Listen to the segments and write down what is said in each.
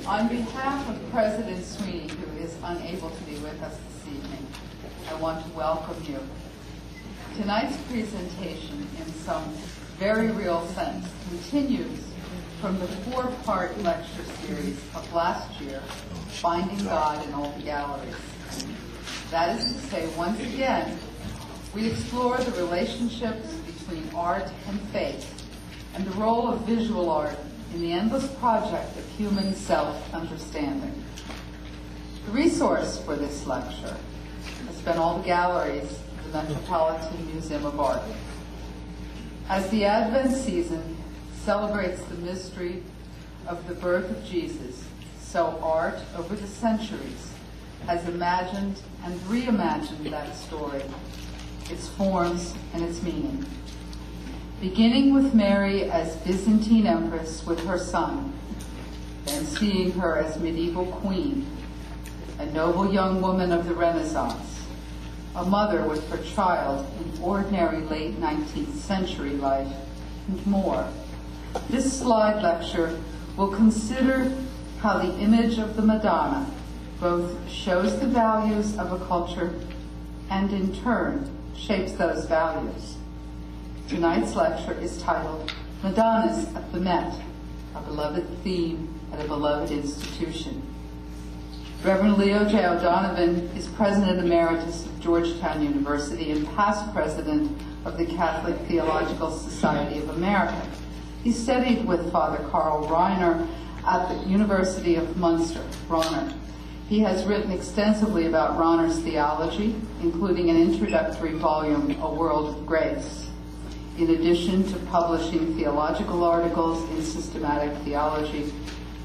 On behalf of President Sweeney, who is unable to be with us this evening, I want to welcome you. Tonight's presentation, in some very real sense, continues from the four-part lecture series of last year, Finding God in All the Galleries. That is to say, once again, we explore the relationships between art and faith and the role of visual art in the endless project of human self-understanding. The resource for this lecture has been all the galleries of the Metropolitan Museum of Art. As the Advent season celebrates the mystery of the birth of Jesus, so art over the centuries has imagined and reimagined that story, its forms and its meaning. Beginning with Mary as Byzantine Empress with her son, then seeing her as medieval queen, a noble young woman of the Renaissance, a mother with her child in ordinary late 19th century life, and more. This slide lecture will consider how the image of the Madonna both shows the values of a culture and in turn shapes those values. Tonight's lecture is titled Madonnas at the Met, a beloved theme at a beloved institution. Reverend Leo J. O'Donovan is President Emeritus of Georgetown University and past President of the Catholic Theological Society of America. He studied with Father Karl Rahner at the University of Munster, Rahner. He has written extensively about Rahner's theology, including an introductory volume, A World of Grace. In addition to publishing theological articles in systematic theology,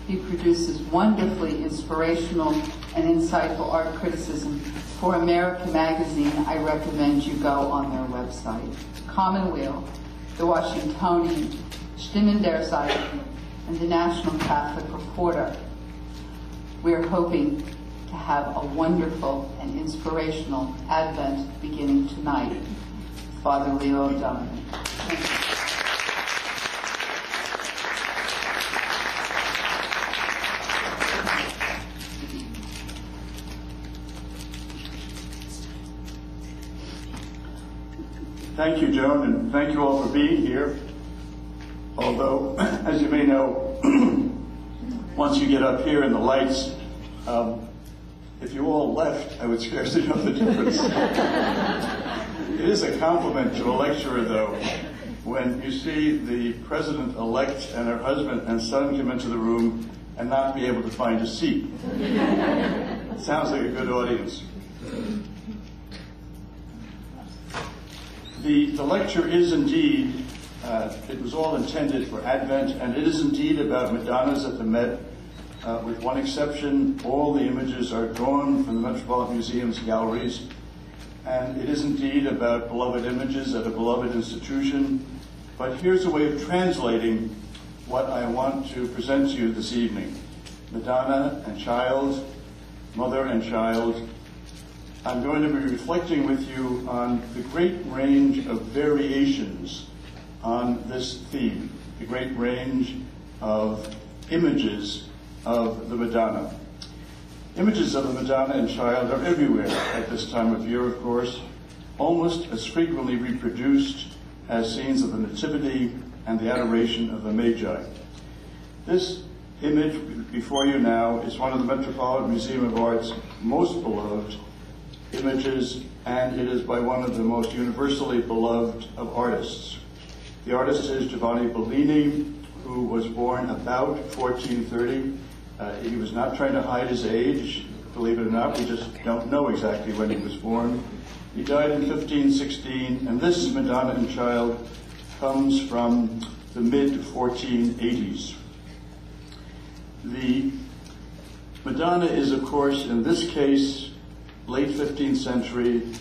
he produces wonderfully inspirational and insightful art criticism for American Magazine. I recommend you go on their website. Commonweal, the Washingtonian, Stimmen der Zeit, and the National Catholic Reporter. We're hoping to have a wonderful and inspirational Advent beginning tonight. Father Leo O'Donovan. Thank you, Joan, and thank you all for being here. Although, as you may know, once you get up here in the lights, if you all left, I would scarcely know the difference. It is a compliment to a lecturer, though, when you see the president-elect and her husband and son come into the room and not be able to find a seat. It sounds like a good audience. The lecture is indeed, it was all intended for Advent, and it is indeed about Madonnas at the Met. With one exception, all the images are drawn from the Metropolitan Museum's galleries. And it is indeed about beloved images at a beloved institution. But here's a way of translating what I want to present to you this evening. Madonna and child, mother and child. I'm going to be reflecting with you on the great range of variations on this theme, the great range of images of the Madonna. Images of the Madonna and child are everywhere at this time of year, of course, almost as frequently reproduced as scenes of the Nativity and the Adoration of the Magi. This image before you now is one of the Metropolitan Museum of Art's most beloved images, and it is by one of the most universally beloved of artists. The artist is Giovanni Bellini, who was born about 1430. He was not trying to hide his age, believe it or not. We just don't know exactly when he was born. He died in 1516, and this Madonna and Child comes from the mid-1480s. The Madonna is, of course, in this case, late 15th century,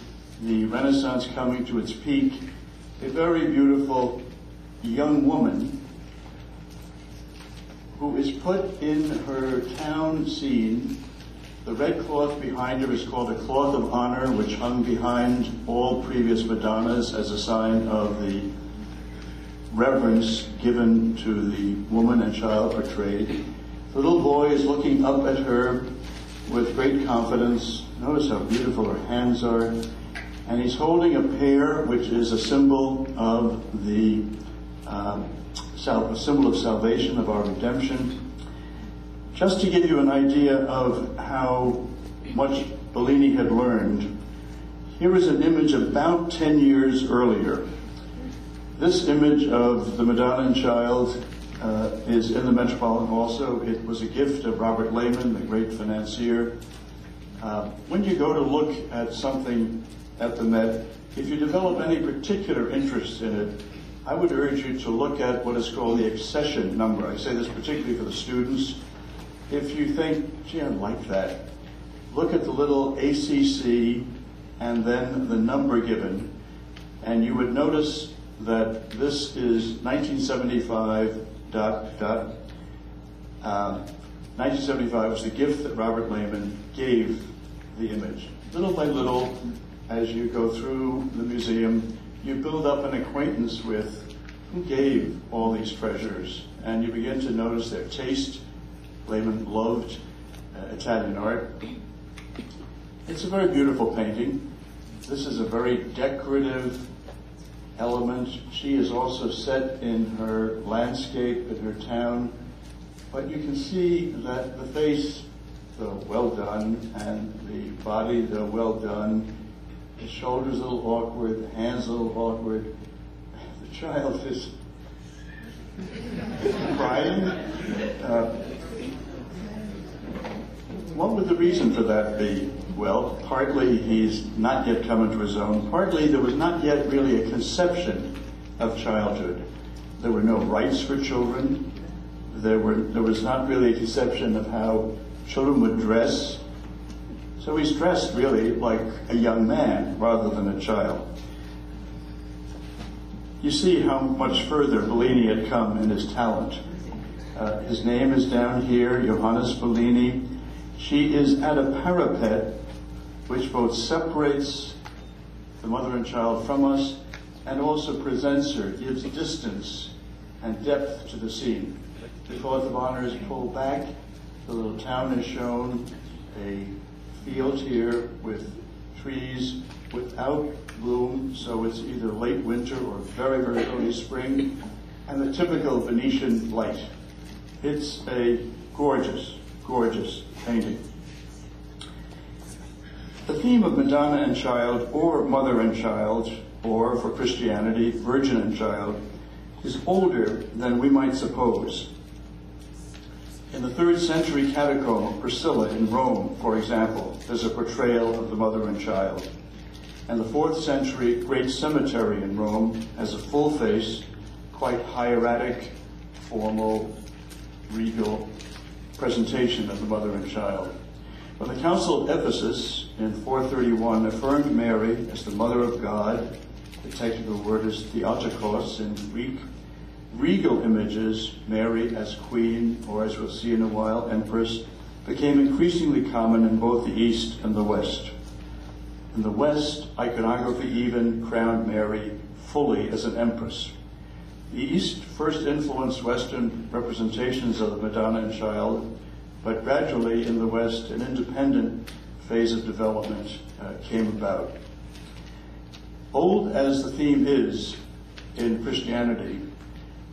the Renaissance coming to its peak, a very beautiful young woman who is put in her town scene. The red cloth behind her is called a cloth of honor, which hung behind all previous Madonnas as a sign of the reverence given to the woman and child portrayed. The little boy boy is looking up at her with great confidence. Notice how beautiful her hands are. And he's holding a pear, which is a symbol of the a symbol of salvation, of our redemption. Just to give you an idea of how much Bellini had learned, here is an image about 10 years earlier. This image of the Madonna and Child is in the Metropolitan also. It was a gift of Robert Lehman, the great financier. When you go to look at something at the Met, if you develop any particular interest in it, I would urge you to look at what is called the accession number. I say this particularly for the students. If you think, gee, I like that, look at the little ACC and then the number given, and you would notice that this is 1975 . 1975 was the gift that Robert Lehman gave the image. Little by little, as you go through the museum, you build up an acquaintance with who gave all these treasures, and you begin to notice their taste. Lehman loved Italian art. It's a very beautiful painting. This is a very decorative element. She is also set in her landscape, in her town, but you can see that the face, though well done, and the body, though well done, the shoulders a little awkward, the hands a little awkward. The child is crying. What would the reason for that be? Well, partly he's not yet come into his own. Partly there was not yet really a conception of childhood. There were no rights for children. There was not really a conception of how children would dress. So he's dressed really like a young man rather than a child. You see how much further Bellini had come in his talent. His name is down here, Johannes Bellini. She is at a parapet which both separates the mother and child from us and also presents her, gives distance and depth to the scene. The cloth of honor is pulled back, the little town is shown, a field here with trees without bloom, so it's either late winter or very, very early spring, and the typical Venetian light. It's a gorgeous, gorgeous painting. The theme of Madonna and Child, or Mother and Child, or for Christianity, Virgin and Child, is older than we might suppose. In the 3rd century catacomb of Priscilla in Rome, for example, there's a portrayal of the Mother and Child. And the 4th century great cemetery in Rome has a full face, quite hieratic, formal, regal presentation of the Mother and Child. When the Council of Ephesus in 431 affirmed Mary as the Mother of God, the technical word is Theotokos in Greek, regal images, Mary as queen, or as we'll see in a while, empress, became increasingly common in both the East and the West. In the West, iconography even crowned Mary fully as an empress. The East first influenced Western representations of the Madonna and Child, but gradually in the West, an independent phase of development came about. Old as the theme is in Christianity,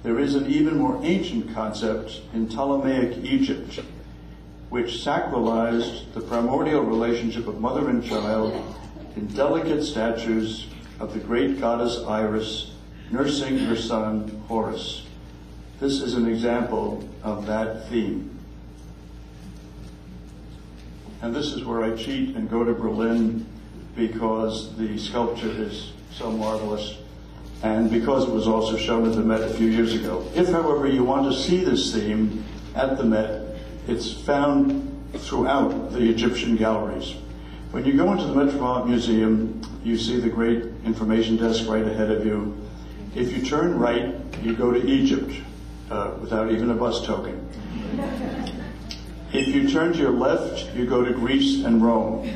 there is an even more ancient concept in Ptolemaic Egypt, which sacralized the primordial relationship of mother and child in delicate statues of the great goddess Iris nursing her son Horus. This is an example of that theme. And this is where I cheat and go to Berlin because the sculpture is so marvelous and because it was also shown at the Met a few years ago. If, however, you want to see this theme at the Met, it's found throughout the Egyptian galleries. When you go into the Metropolitan Museum, you see the great information desk right ahead of you. If you turn right, you go to Egypt without even a bus token. If you turn to your left, you go to Greece and Rome.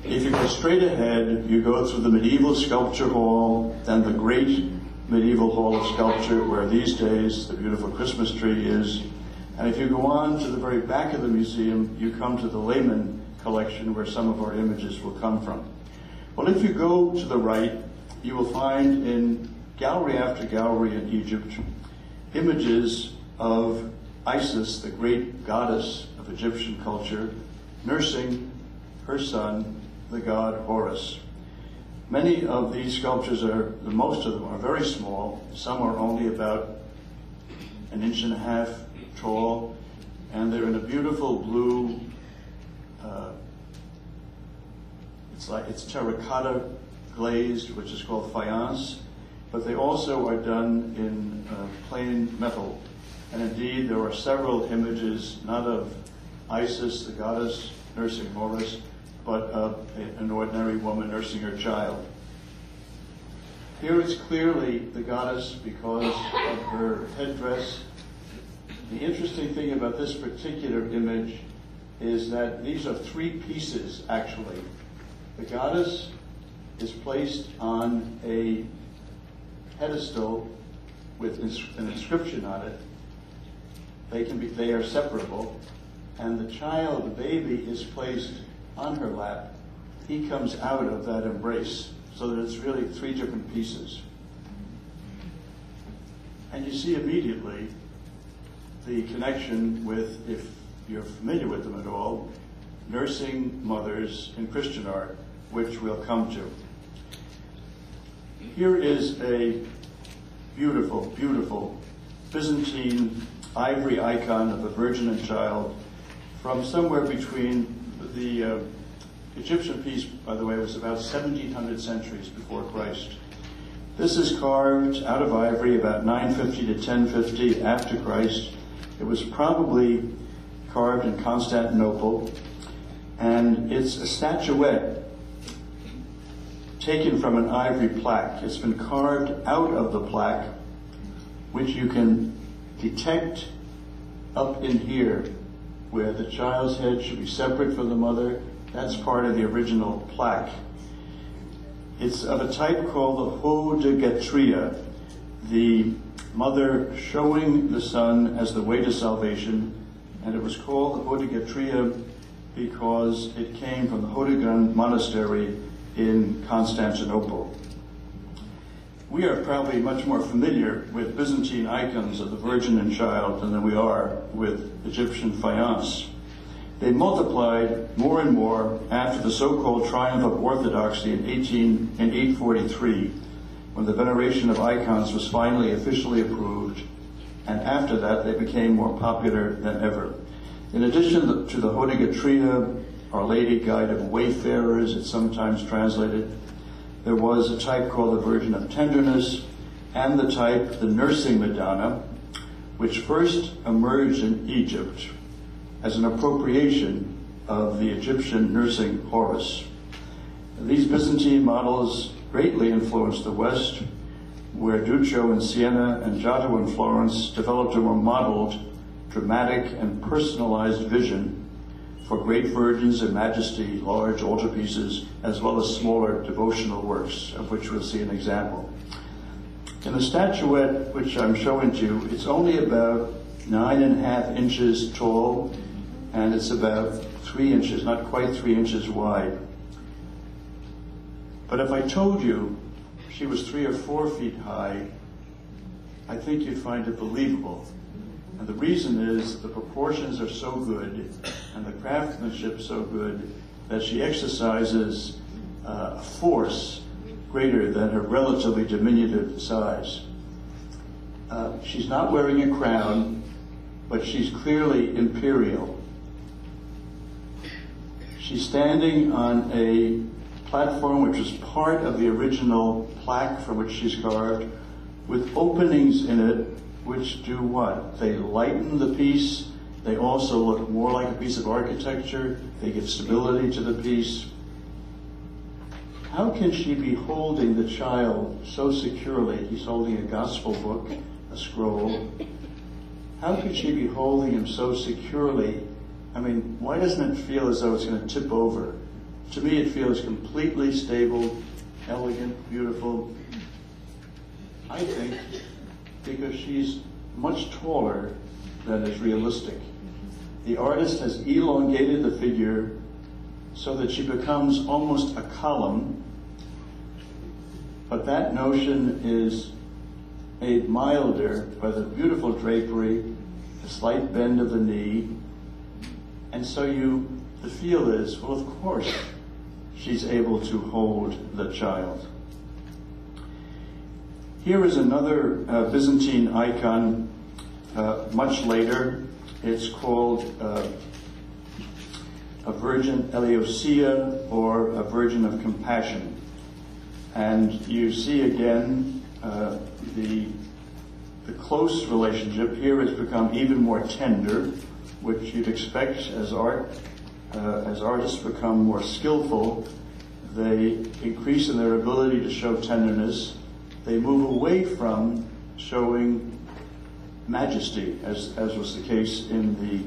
If you go straight ahead, you go through the medieval sculpture hall, then the great medieval hall of sculpture where these days the beautiful Christmas tree is, And if you go on to the very back of the museum, you come to the Lehman collection where some of our images will come from. Well, if you go to the right, you will find in gallery after gallery in Egypt images of Isis, the great goddess of Egyptian culture, nursing her son, the god Horus. Many of these sculptures most of them are very small. Some are only about 1.5 inches tall, and they're in a beautiful blue, it's terracotta glazed, which is called faience, but they also are done in plain metal. And indeed, there are several images, not of Isis, the goddess nursing Horus, but of an ordinary woman nursing her child. Here it's clearly the goddess because of her headdress. The interesting thing about this particular image is that these are 3 pieces, actually. The goddess is placed on a pedestal with an inscription on it. They are separable. And the child, the baby, is placed on her lap. He comes out of that embrace, so that it's really 3 different pieces. And you see immediately the connection with, if you're familiar with them at all, nursing mothers in Christian art, which we'll come to. Here is a beautiful, beautiful Byzantine ivory icon of the Virgin and Child from somewhere between the Egyptian piece, by the way, was about 1700 centuries before Christ. This is carved out of ivory about 950 to 1050 after Christ. It was probably carved in Constantinople, and it's a statuette taken from an ivory plaque. It's been carved out of the plaque, which you can detect up in here, where the child's head should be separate from the mother. That's part of the original plaque. It's of a type called the Hodegetria, the mother showing the son as the way to salvation, and it was called the Hodegetria because it came from the Hodegan monastery in Constantinople. We are probably much more familiar with Byzantine icons of the Virgin and Child than we are with Egyptian faience. They multiplied more and more after the so-called triumph of orthodoxy in 843, when the veneration of icons was finally officially approved, and after that they became more popular than ever. In addition to the Hodegetria, Our Lady Guide of Wayfarers, it's sometimes translated, there was a type called the Virgin of Tenderness, and the type, the Nursing Madonna, which first emerged in Egypt as an appropriation of the Egyptian nursing Horus. These Byzantine models greatly influenced the West, where Duccio in Siena and Giotto in Florence developed a more modeled, dramatic, and personalized vision for great virgins in majesty, large altarpieces, as well as smaller devotional works, of which we'll see an example. In the statuette, which I'm showing to you, it's only about 9.5 inches tall, and it's about 3 inches, not quite 3 inches wide. But if I told you she was 3 or 4 feet high, I think you'd find it believable. And the reason is the proportions are so good and the craftsmanship so good that she exercises a force greater than her relatively diminutive size. She's not wearing a crown, but she's clearly imperial. She's standing on a platform which is part of the original plaque from which she's carved, with openings in it which do what? They lighten the piece. They also look more like a piece of architecture. They give stability to the piece. How can she be holding the child so securely? He's holding a gospel book, a scroll. How could she be holding him so securely? I mean, why doesn't it feel as though it's going to tip over? To me, it feels completely stable, elegant, beautiful. I think because she's much taller than is realistic. The artist has elongated the figure so that she becomes almost a column, but that notion is made milder by the beautiful drapery, the slight bend of the knee, and so the feel is, well, of course, she's able to hold the child. Here is another Byzantine icon, much later. It's called a Virgin Eleusia, or a Virgin of Compassion. And you see again the close relationship here has become even more tender, which you'd expect as artists become more skillful. They increase in their ability to show tenderness. They move away from showing majesty, as was the case in the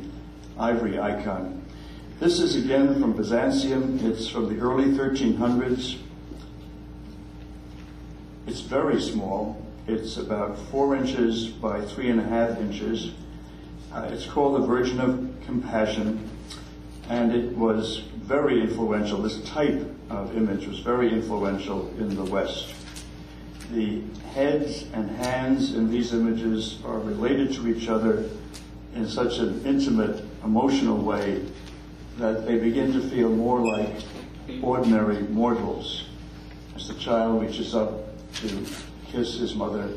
ivory icon. This is again from Byzantium. It's from the early 1300s. It's very small. It's about 4 inches by 3.5 inches. It's called the Virgin of Compassion, and it was very influential. This type of image was very influential in the West. The heads and hands in these images are related to each other in such an intimate, emotional way that they begin to feel more like ordinary mortals as the child reaches up to kiss his mother.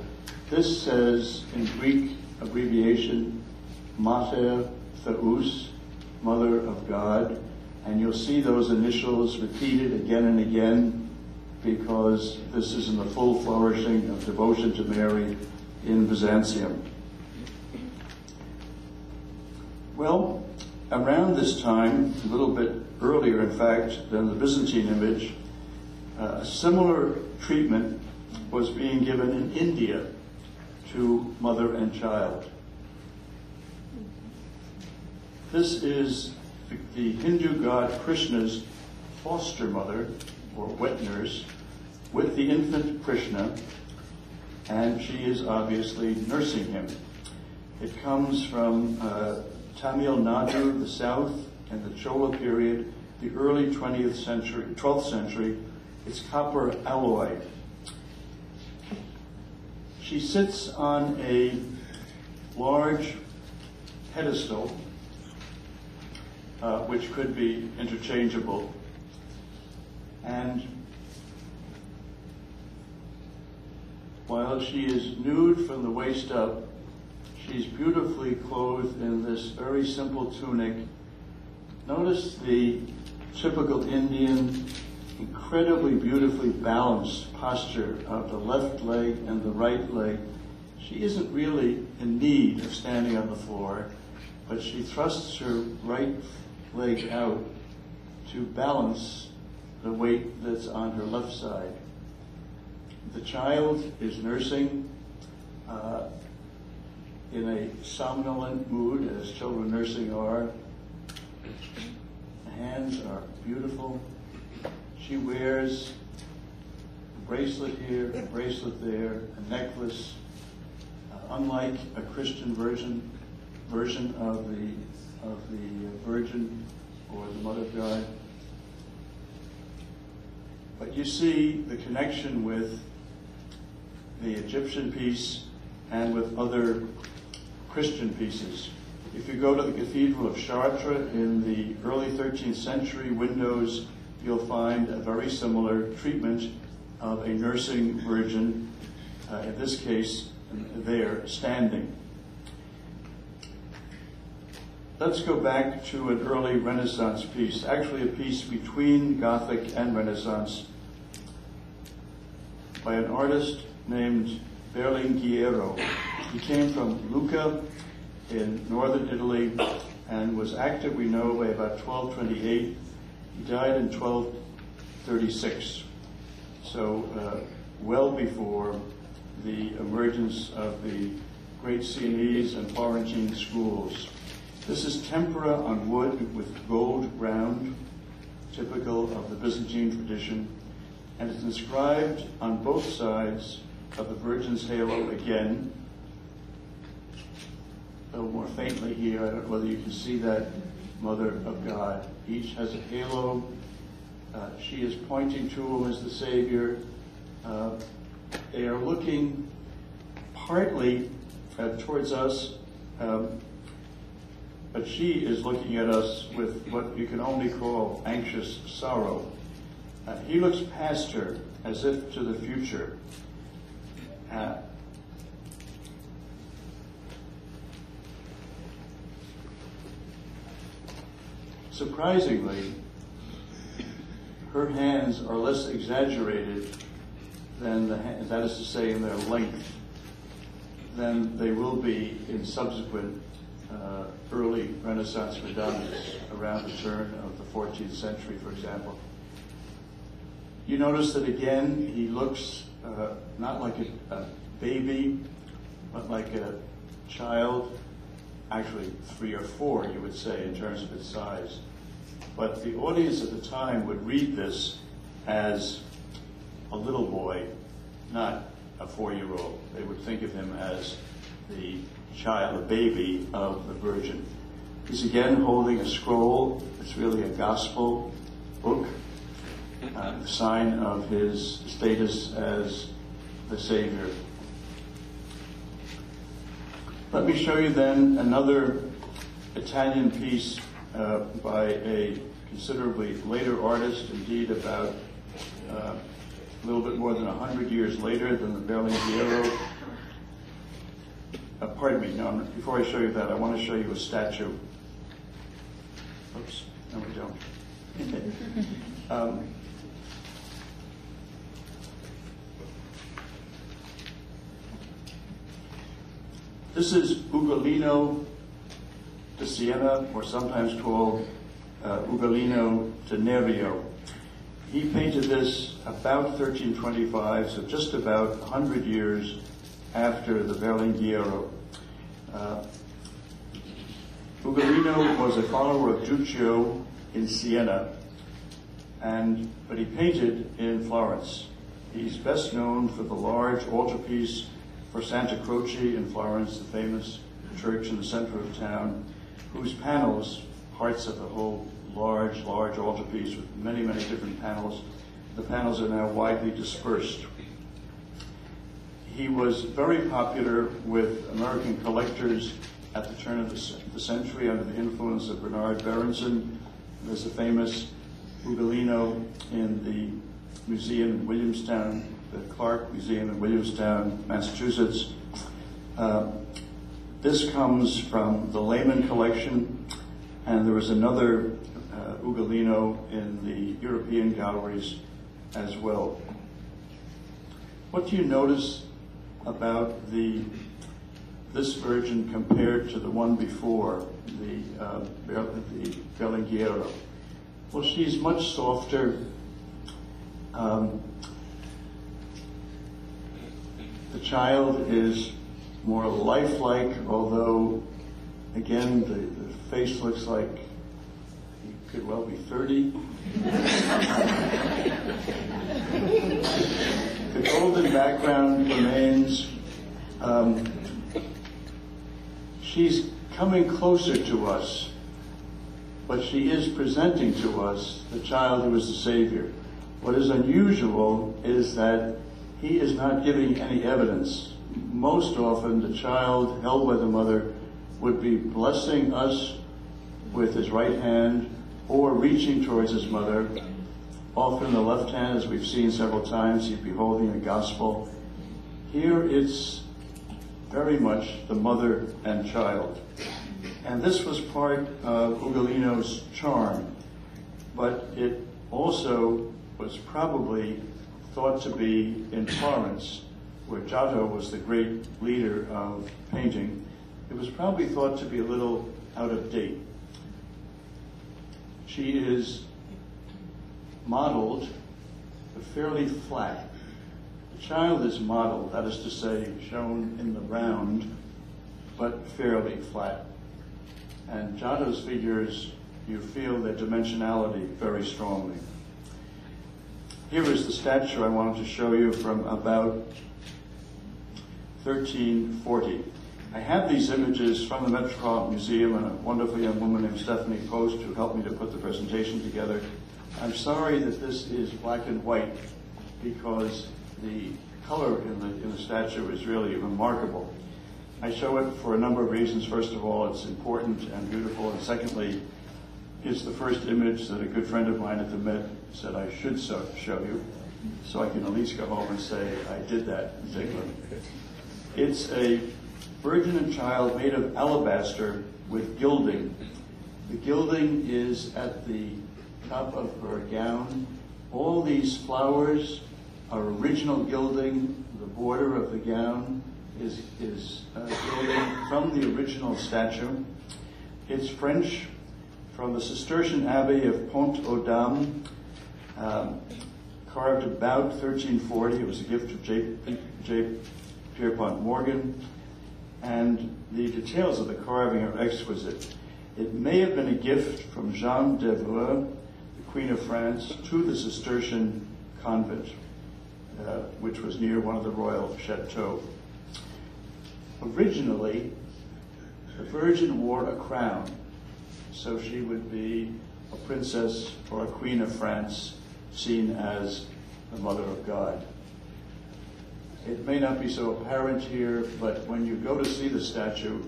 This says, in Greek abbreviation, Mater Theos, Mother of God, and you'll see those initials repeated again and again because this is in the full flourishing of devotion to Mary in Byzantium. Well, around this time, a little bit earlier in fact than the Byzantine image, a similar treatment was being given in India to mother and child. This is the Hindu god Krishna's foster mother, or wet nurse, with the infant Krishna, and she is obviously nursing him. It comes from Tamil Nadu, the south, and the Chola period, the early 12th century. It's copper alloy. She sits on a large pedestal, which could be interchangeable. And while she is nude from the waist up, she's beautifully clothed in this very simple tunic. Notice the typical Indian, incredibly beautifully balanced posture of the left leg and the right leg. She isn't really in need of standing on the floor, but she thrusts her right leg out to balance the weight that's on her left side. The child is nursing in a somnolent mood, as children nursing are. The hands are beautiful. She wears a bracelet here, a bracelet there, a necklace. Unlike a Christian version of the Virgin or the Mother of God. But you see the connection with the Egyptian piece and with other Christian pieces. If you go to the Cathedral of Chartres in the early 13th century windows, you'll find a very similar treatment of a nursing virgin, in this case, there, standing. Let's go back to an early Renaissance piece, actually a piece between Gothic and Renaissance, by an artist named Berlinguiero. He came from Lucca in northern Italy and was active, we know, by about 1228. He died in 1236, so well before the emergence of the great Sienese and Florentine schools. This is tempera on wood with gold ground, typical of the Byzantine tradition, and it's inscribed on both sides of the Virgin's halo again. though more faintly here. I don't know whether you can see that, Mother of God. Each has a halo. She is pointing to him as the Savior. They are looking partly towards us, but she is looking at us with what you can only call anxious sorrow. He looks past her as if to the future. Surprisingly, her hands are less exaggerated than that is to say in their length, than they will be in subsequent early Renaissance Madonnas around the turn of the 14th century, for example. You notice that again, he looks not like a baby, but like a child, actually 3 or 4, you would say, in terms of its size. But the audience at the time would read this as a little boy, not a 4-year-old. They would think of him as the child, the baby of the Virgin. He's again holding a scroll. It's really a gospel book, the sign of his status as the Savior. Let me show you then another Italian piece by a considerably later artist, indeed about a little bit more than 100 years later than the Berlinguero. Pardon me, no, before I show you that, I want to show you a statue. Oops, no we don't. This is Ugolino de Siena, or sometimes called Ugolino de Nerio. He painted this about 1325, so just about 100 years after the Berlinguero. Ugolino was a follower of Duccio in Siena, but he painted in Florence. He's best known for the large altarpiece for Santa Croce in Florence, the famous church in the center of town, whose panels, parts of the whole large altarpiece with many, many different panels, the panels are now widely dispersed. He was very popular with American collectors at the turn of the century under the influence of Bernard Berenson. There's a famous Ugolino in the museum in Williamstown, the Clark Museum in Williamstown, Massachusetts. This comes from the Lehman collection, and there was another Ugolino in the European galleries as well. What do you notice about this Virgin compared to the one before, the Berlinguero? Well, she's much softer. The child is more lifelike, although, again, the face looks like he could well be 30. The golden background remains. She's coming closer to us, but she is presenting to us the child who is the Savior. What is unusual is that he is not giving any evidence. Most often, the child held by the mother would be blessing us with his right hand or reaching towards his mother. Often the left hand, as we've seen several times, he'd be holding a gospel. Here it's very much the mother and child. And this was part of Ugolino's charm, but it also was probably thought to be in Florence, where Giotto was the great leader of painting. It was probably thought to be a little out of date. She is modeled, but fairly flat. The child is modeled, that is to say, shown in the round, but fairly flat. And Giotto's figures, you feel their dimensionality very strongly. Here is the statue I wanted to show you from about 1340. I have these images from the Metropolitan Museum and a wonderful young woman named Stephanie Post who helped me to put the presentation together. I'm sorry that this is black and white because the color in the statue is really remarkable. I show it for a number of reasons. First of all, it's important and beautiful, and secondly, it's the first image that a good friend of mine at the Met said I should show you, so I can at least go home and say I did that in particular. It's a Virgin and Child made of alabaster with gilding. The gilding is at the top of her gown. All these flowers are original gilding. The border of the gown is gilding from the original statue. It's French from the Cistercian Abbey of Pont-aux-Dames, carved about 1340. It was a gift of J. Pierpont Morgan. And the details of the carving are exquisite. It may have been a gift from Jeanne d'Evreux, the Queen of France, to the Cistercian convent, which was near one of the royal chateaux. Originally, the Virgin wore a crown, so she would be a princess or a Queen of France, seen as the Mother of God. It may not be so apparent here, but when you go to see the statue,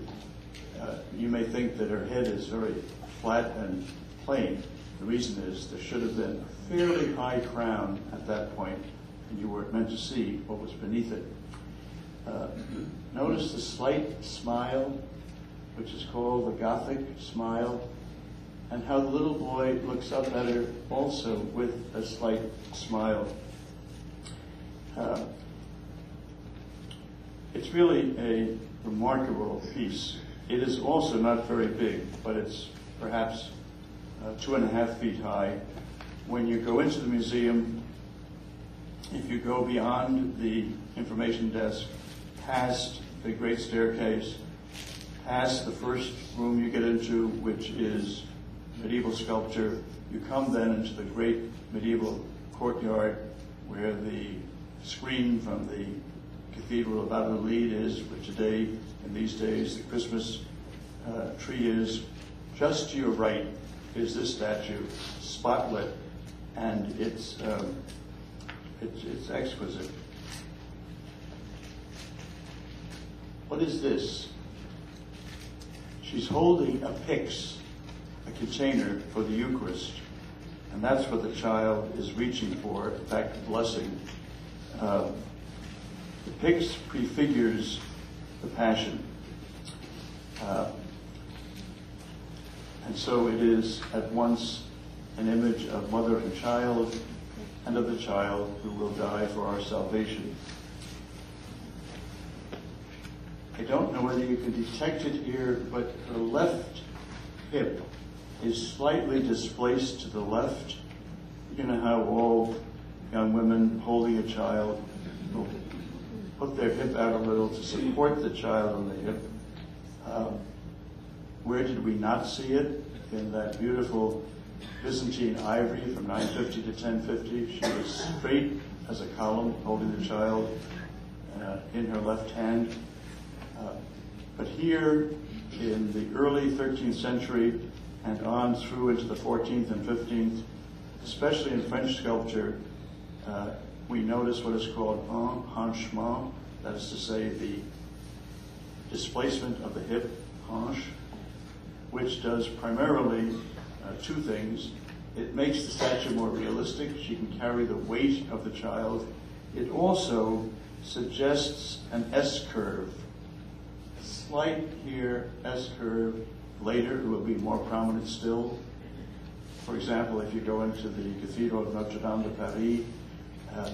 you may think that her head is very flat and plain. The reason is there should have been a fairly high crown at that point, and you weren't meant to see what was beneath it. Notice the slight smile, which is called the Gothic smile, and how the little boy looks up at her also with a slight smile. It's really a remarkable piece. It is also not very big, but it's perhaps 2.5 feet high. When you go into the museum, if you go beyond the information desk, past the great staircase, past the first room you get into, which is medieval sculpture, you come then into the great medieval courtyard where the screen from the Cathedral of Valladolid is, where today, in these days, the Christmas tree is. Just to your right is this statue, spotlit, and it's exquisite. What is this? She's holding a pyx, a container for the Eucharist, and that's what the child is reaching for, in fact, blessing. The pyx prefigures the Passion. And so it is at once an image of mother and child, and of the child who will die for our salvation. I don't know whether you can detect it here, but her left hip is slightly displaced to the left. You know how all young women holding a child will put their hip out a little to support the child on the hip. Where did we not see it? In that beautiful Byzantine ivory from 950 to 1050. She was straight as a column holding the child in her left hand. But here in the early 13th century and on through into the 14th and 15th, especially in French sculpture, we notice what is called enhanchement, that is to say the displacement of the hip, hanche, which does primarily two things. It makes the statue more realistic. She can carry the weight of the child. It also suggests an S-curve. Slight here, S-curve. Later, it will be more prominent still. For example, if you go into the Cathedral of Notre Dame de Paris,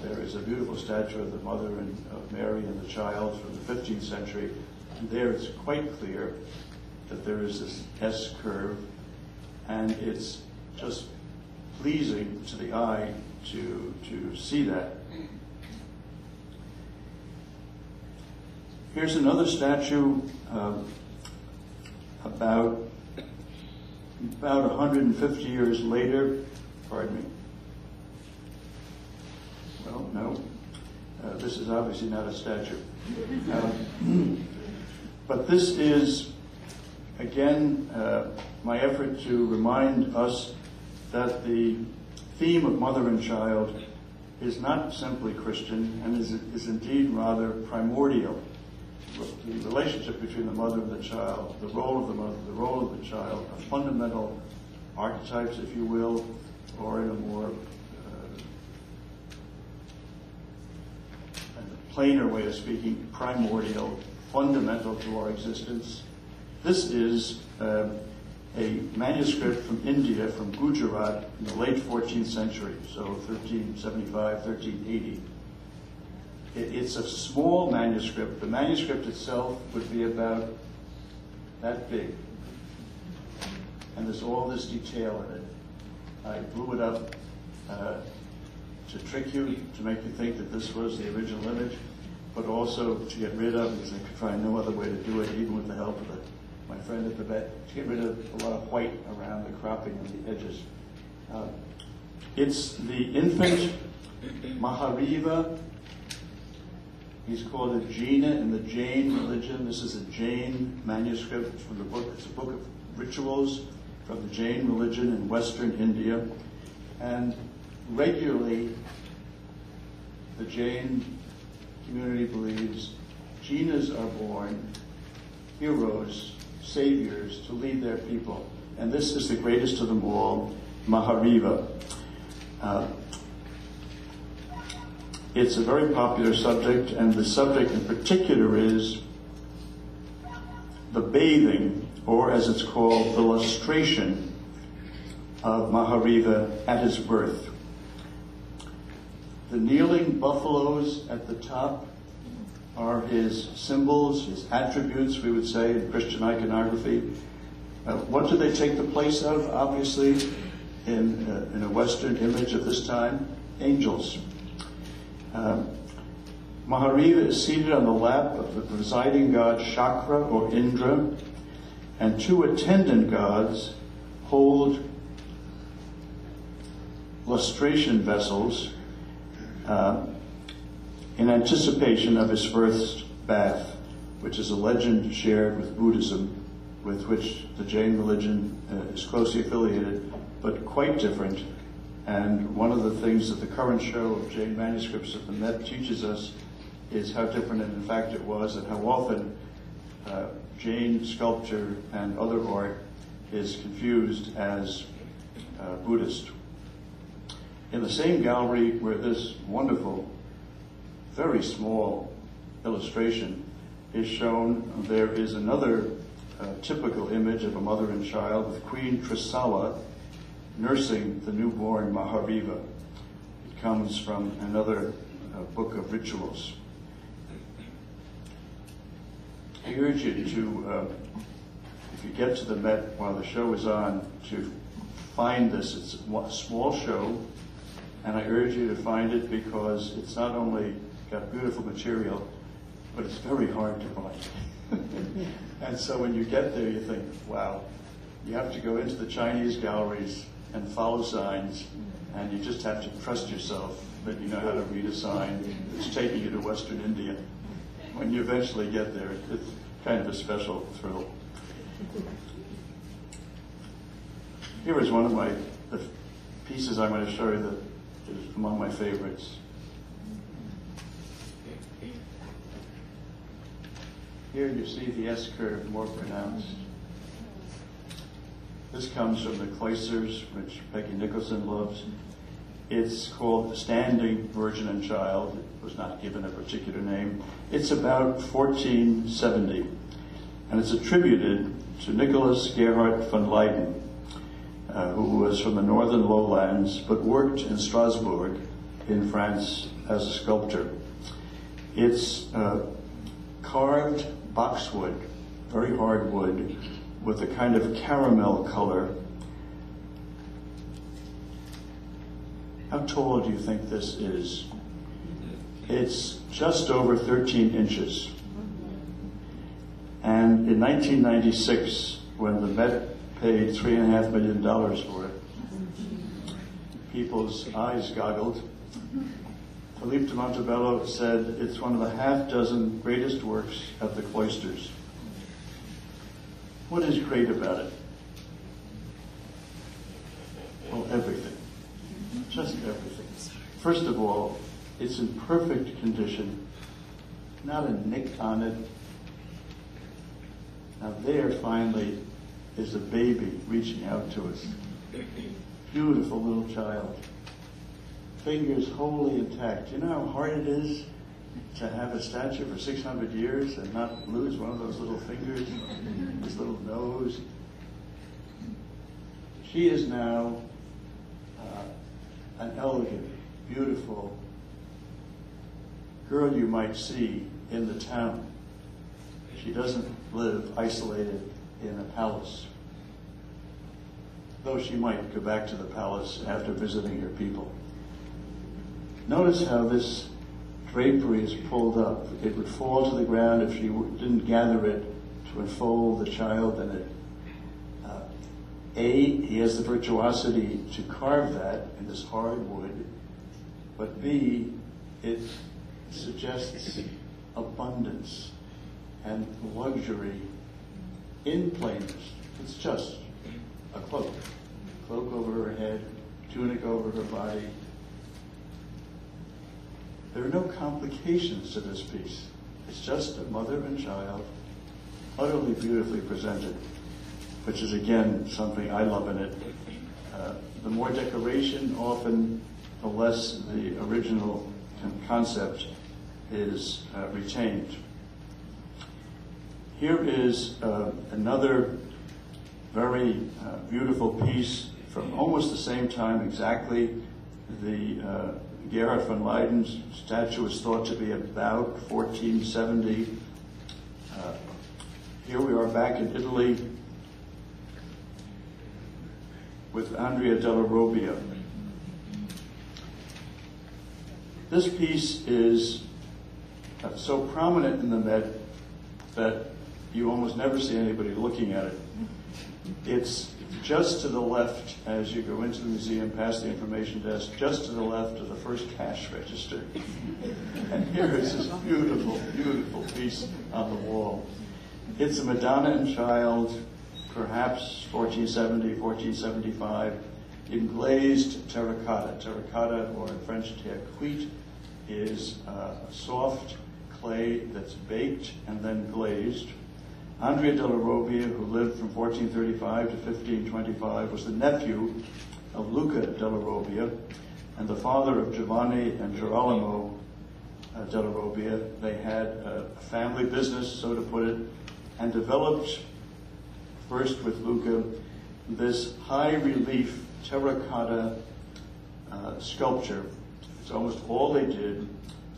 there is a beautiful statue of the mother of Mary and the child from the 15th century. And there it's quite clear that there is this S-curve, and it's just pleasing to the eye to see that. Here's another statue about 150 years later. Pardon me. Well, no. This is obviously not a statue. But this is, again, my effort to remind us that the theme of mother and child is not simply Christian and is indeed rather primordial. The relationship between the mother and the child, the role of the mother, the role of the child, are fundamental archetypes, if you will, or in a more plainer way of speaking, primordial, fundamental to our existence. This is a manuscript from India, from Gujarat, in the late 14th century, so 1375, 1380. It's a small manuscript. The manuscript itself would be about that big. And there's all this detail in it. I blew it up to trick you, to make you think that this was the original image, but also to get rid of, because I could find no other way to do it, even with the help of my friend at the vet, to get rid of a lot of white around the cropping on the edges. It's the infant Mahariva. He's called a Jina in the Jain religion. This is a Jain manuscript from the book. It's a book of rituals from the Jain religion in Western India. And regularly, the Jain community believes Jinas are born, heroes, saviors, to lead their people. And this is the greatest of them all, Mahariva. It's a very popular subject, and the subject in particular is the bathing, or as it's called, the lustration of Mahariva at his birth. The kneeling buffaloes at the top are his symbols, his attributes, we would say, in Christian iconography. What do they take the place of, obviously, in a Western image of this time? Angels. Mahariva is seated on the lap of the presiding god Shakra or Indra, and two attendant gods hold lustration vessels in anticipation of his first bath, which is a legend shared with Buddhism, with which the Jain religion is closely affiliated, but quite different. And one of the things that the current show of Jain manuscripts at the Met teaches us is how different, in fact, it was, and how often Jain sculpture and other art is confused as Buddhist. In the same gallery where this wonderful, very small illustration is shown, there is another typical image of a mother and child with Queen Trisala nursing the newborn Mahariva. It comes from another book of rituals. I urge you to, if you get to the Met while the show is on, to find this. It's a small show, and I urge you to find it because it's not only got beautiful material, but it's very hard to find. And so when you get there, you think, wow, you have to go into the Chinese galleries and follow signs, and you just have to trust yourself that you know how to read a sign that's taking you to Western India. When you eventually get there, it's kind of a special thrill. Here is one of the pieces I'm going to show you that is among my favorites. Here you see the S curve more pronounced. This comes from the Cloisters, which Peggy Nicholson loves. It's called The Standing Virgin and Child. It was not given a particular name. It's about 1470, and it's attributed to Nicholas Gerhard von Leyden, who was from the northern lowlands, but worked in Strasbourg in France as a sculptor. It's carved boxwood, very hard wood, with a kind of caramel color. How tall do you think this is? It's just over 13 inches. And in 1996, when the Met paid $3.5 million for it, people's eyes goggled. Philippe de Montebello said it's one of the half dozen greatest works of the Cloisters. What is great about it? Well, everything. Just everything. First of all, it's in perfect condition. Not a nick on it. Now there, finally, is a baby reaching out to us. Beautiful little child. Fingers wholly intact. You know how hard it is to have a statue for 600 years and not lose one of those little fingers, his little nose? She is now an elegant, beautiful girl you might see in the town. She doesn't live isolated in a palace, though she might go back to the palace after visiting her people. Notice how this drapery is pulled up. It would fall to the ground if she didn't gather it to enfold the child in it. He has the virtuosity to carve that in this hard wood, but B, it suggests abundance and luxury in plainness. It's just a cloak. Cloak over her head, tunic over her body. There are no complications to this piece. It's just a mother and child, utterly beautifully presented, which is, again, something I love in it. The more decoration, often, the less the original concept is retained. Here is another very beautiful piece from almost the same time exactly. The Gerhard von Leiden's statue is thought to be about 1470. Here we are back in Italy with Andrea della Robbia. This piece is so prominent in the Met that you almost never see anybody looking at it. It's just to the left as you go into the museum, past the information desk, just to the left of the first cash register. And here is this beautiful, beautiful piece on the wall. It's a Madonna and Child, perhaps 1470, 1475, in glazed terracotta. Terracotta, or in French terre cuite, is a soft clay that's baked and then glazed. Andrea della Robbia, who lived from 1435 to 1525, was the nephew of Luca della Robbia and the father of Giovanni and Girolamo della Robbia. They had a family business, so to put it, and developed, first with Luca, this high-relief terracotta sculpture. It's almost all they did.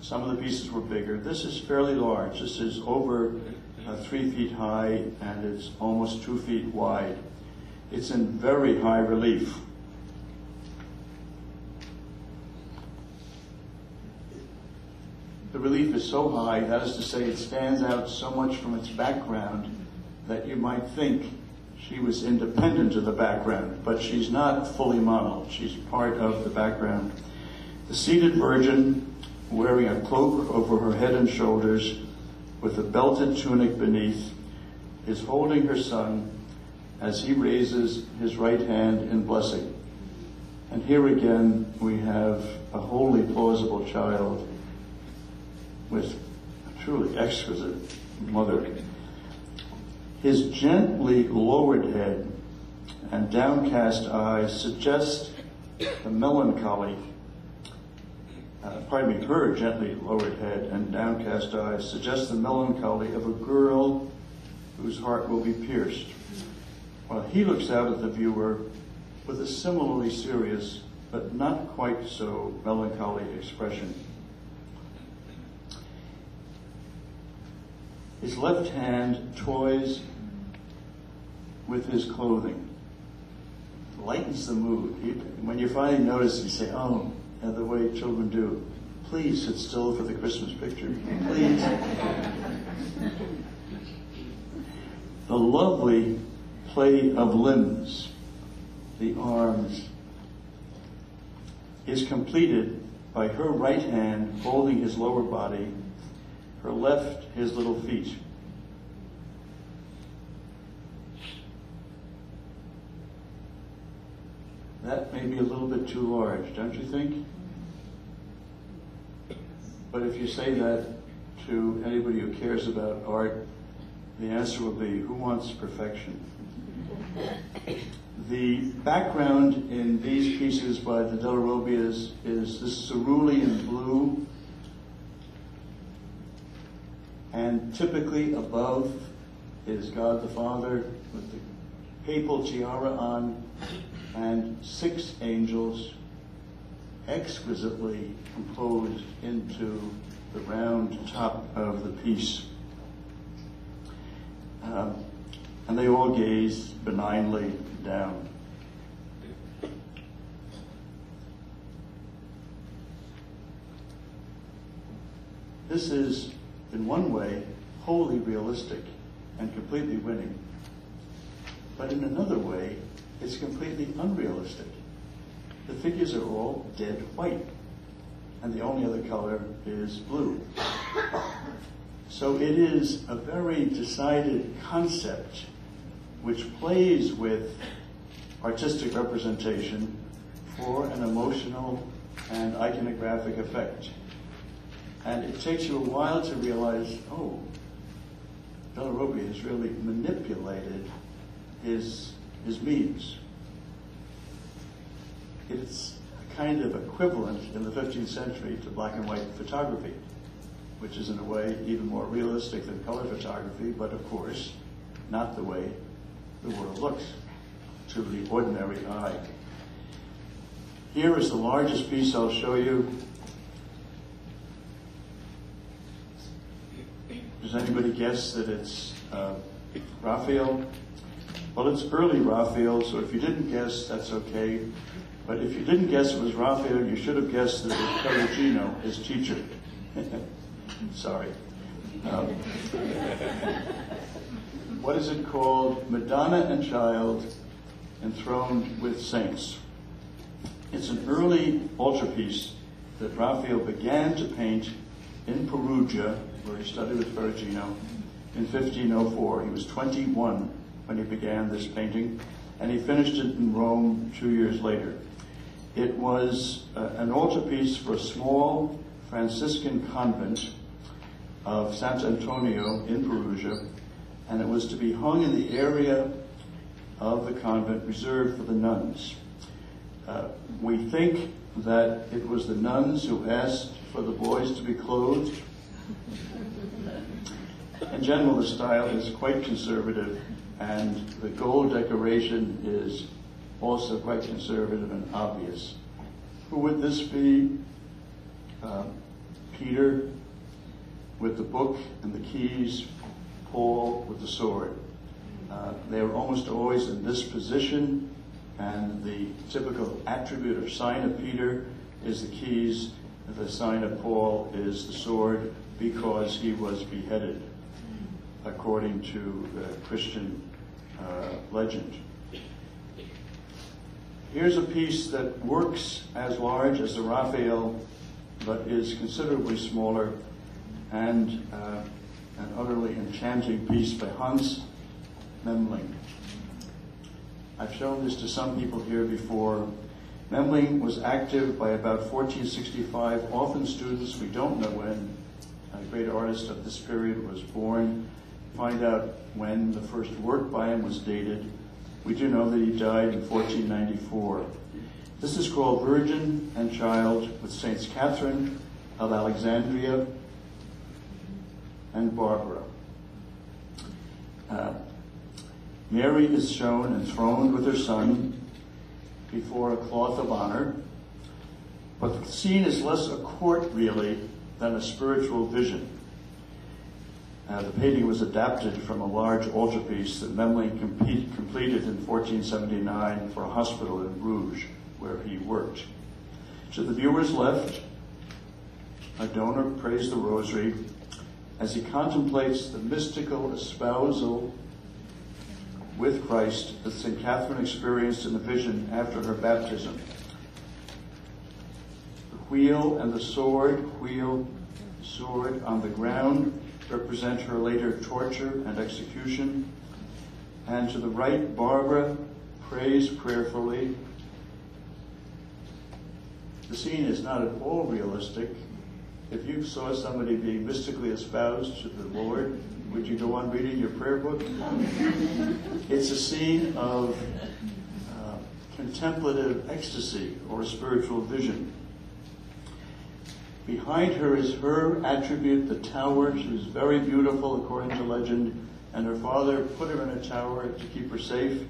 Some of the pieces were bigger. This is fairly large. This is over 3 feet high, and it's almost 2 feet wide. It's in very high relief. The relief is so high, that is to say, it stands out so much from its background that you might think she was independent of the background, but she's not fully modeled. She's part of the background. The seated Virgin, wearing a cloak over her head and shoulders, with a belted tunic beneath, is holding her son as he raises his right hand in blessing. And here again we have a wholly plausible child with a truly exquisite mother. His gently lowered head and downcast eyes suggest the melancholy. Her gently lowered head and downcast eyes suggest the melancholy of a girl whose heart will be pierced, while he looks out at the viewer with a similarly serious but not quite so melancholy expression. His left hand toys with his clothing, lightens the mood. When you finally notice, you say, oh, and the way children do, please sit still for the Christmas picture, please. The lovely play of limbs, the arms, is completed by her right hand holding his lower body, her left his little feet. that may be a little bit too large, don't you think? But if you say that to anybody who cares about art, the answer will be, who wants perfection? The background in these pieces by the Della Robbias is this cerulean blue, and typically above is God the Father with the papal tiara on, and 6 angels exquisitely composed into the round top of the piece. And they all gaze benignly down. This is, in one way, wholly realistic and completely winning. But in another way, it's completely unrealistic. The figures are all dead white, and the only other color is blue. So it is a very decided concept which plays with artistic representation for an emotional and iconographic effect. And it takes you a while to realize, oh, Della Robbia has really manipulated his means. It's a kind of equivalent in the 15th century to black and white photography, which is in a way even more realistic than color photography, but of course, not the way the world looks to the ordinary eye. Here is the largest piece I'll show you. Does anybody guess that it's Raphael? Well, it's early Raphael, so if you didn't guess, that's okay. But if you didn't guess it was Raphael, you should have guessed that it was Perugino, his teacher. Sorry. What is it called? Madonna and Child Enthroned with Saints. It's an early altarpiece that Raphael began to paint in Perugia, where he studied with Perugino, in 1504. He was 21 when he began this painting, and he finished it in Rome 2 years later. It was an altarpiece for a small Franciscan convent of Sant'Antonio in Perugia, and it was to be hung in the area of the convent reserved for the nuns. We think that it was the nuns who asked for the boys to be clothed. In general, the style is quite conservative, and the gold decoration is also quite conservative and obvious. Who would this be? Peter with the book and the keys, Paul with the sword. They are almost always in this position, and the typical attribute or sign of Peter is the keys. The sign of Paul is the sword, because he was beheaded, according to the Christian legend. Here's a piece that works as large as the Raphael, but is considerably smaller, and an utterly enchanting piece by Hans Memling. I've shown this to some people here before. Memling was active by about 1465, often students. We don't know when a great artist of this period was born. Find out when the first work by him was dated. We do know that he died in 1494. This is called Virgin and Child with Saints Catherine of Alexandria and Barbara. Mary is shown enthroned with her son before a cloth of honor, but the scene is less a court, really, than a spiritual vision. The painting was adapted from a large altarpiece that Memling completed in 1479 for a hospital in Bruges, where he worked. To the viewer's left, a donor prays the rosary as he contemplates the mystical espousal with Christ that St. Catherine experienced in the vision after her baptism. The wheel and the sword, wheel, sword on the ground, represent her later torture and execution. And to the right, Barbara prays prayerfully The scene is not at all realistic. If you saw somebody being mystically espoused to the Lord, would you go on reading your prayer book? It's a scene of contemplative ecstasy or a spiritual vision. Behind her is her attribute, the tower. She was very beautiful, according to legend, and her father put her in a tower to keep her safe.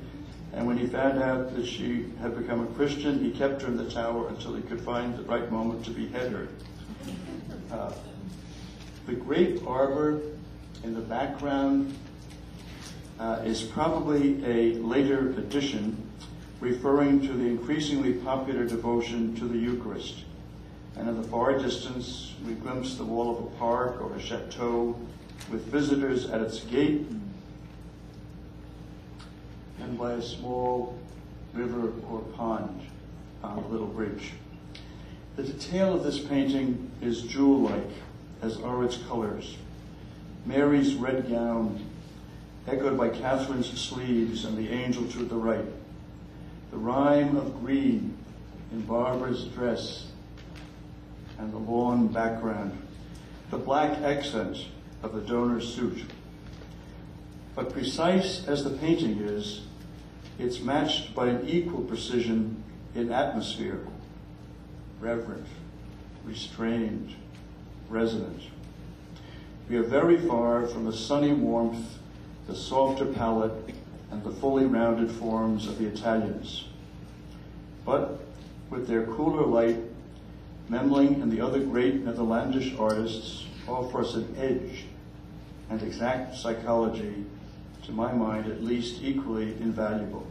And when he found out that she had become a Christian, he kept her in the tower until he could find the right moment to behead her. The grape arbor in the background is probably a later addition referring to the increasingly popular devotion to the Eucharist. And in the far distance, we glimpse the wall of a park or a chateau with visitors at its gate and by a small river or pond on a little bridge. The detail of this painting is jewel-like, as are its colors. Mary's red gown, echoed by Catherine's sleeves and the angel to the right. The rime of green in Barbara's dress and the lawn background. The black accent of the donor's suit. But precise as the painting is, it's matched by an equal precision in atmosphere. Reverent, restrained, resonant. We are very far from the sunny warmth, the softer palette, and the fully rounded forms of the Italians. But with their cooler light, Memling and the other great Netherlandish artists offer us an edge and exact psychology, to my mind at least equally invaluable.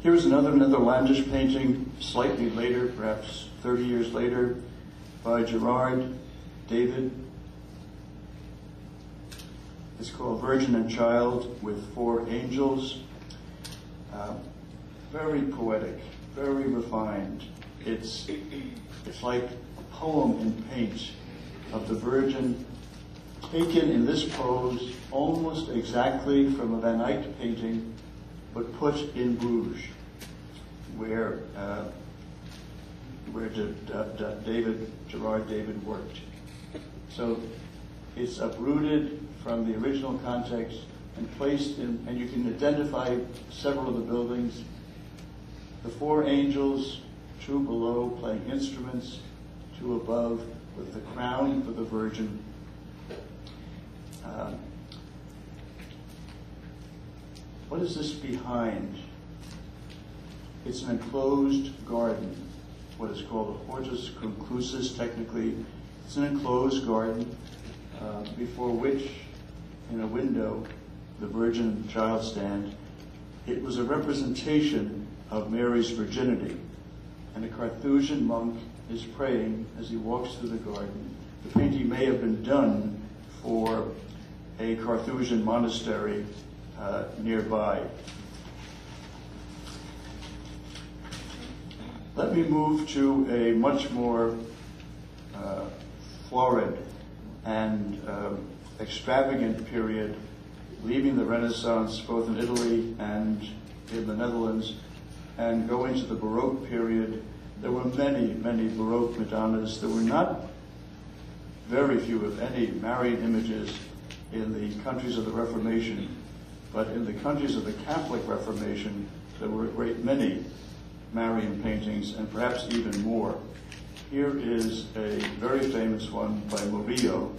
Here's another Netherlandish painting, slightly later, perhaps 30 years later, by Gerard David. It's called Virgin and Child with Four Angels. Very poetic, very refined. It's like a poem in paint of the Virgin, taken in this pose almost exactly from a Van Eyck painting, but put in Bruges, where Gerard David worked. So it's uprooted from the original context and placed in, and you can identify several of the buildings. The four angels, two below playing instruments, two above with the crown for the Virgin. What is this behind? It's an enclosed garden, what is called a hortus conclusus technically. It's an enclosed garden before which, in a window, the Virgin and Child stand. It was a representation of Mary's virginity, and a Carthusian monk is praying as he walks through the garden. The painting may have been done for a Carthusian monastery nearby. Let me move to a much more florid and extravagant period, leaving the Renaissance both in Italy and in the Netherlands, and going to the Baroque period. There were many, many Baroque Madonnas. There were not very few, if any, Marian images in the countries of the Reformation, but in the countries of the Catholic Reformation, there were a great many Marian paintings, and perhaps even more. Here is a very famous one by Murillo.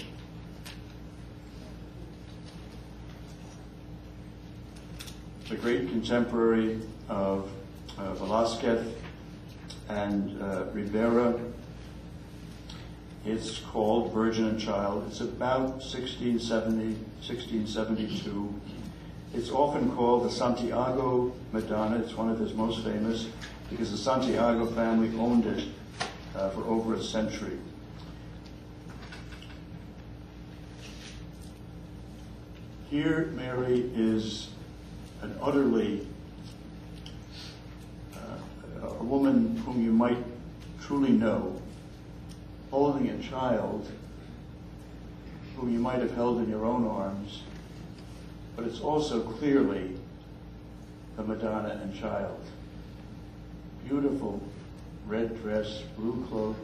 The great contemporary of Velázquez and Ribera. It's called Virgin and Child. It's about 1670, 1672. It's often called the Santiago Madonna. It's one of his most famous because the Santiago family owned it for over a century. Here, Mary is an utterly, a woman whom you might truly know, holding a child whom you might have held in your own arms, but it's also clearly the Madonna and Child. beautiful red dress, blue cloak,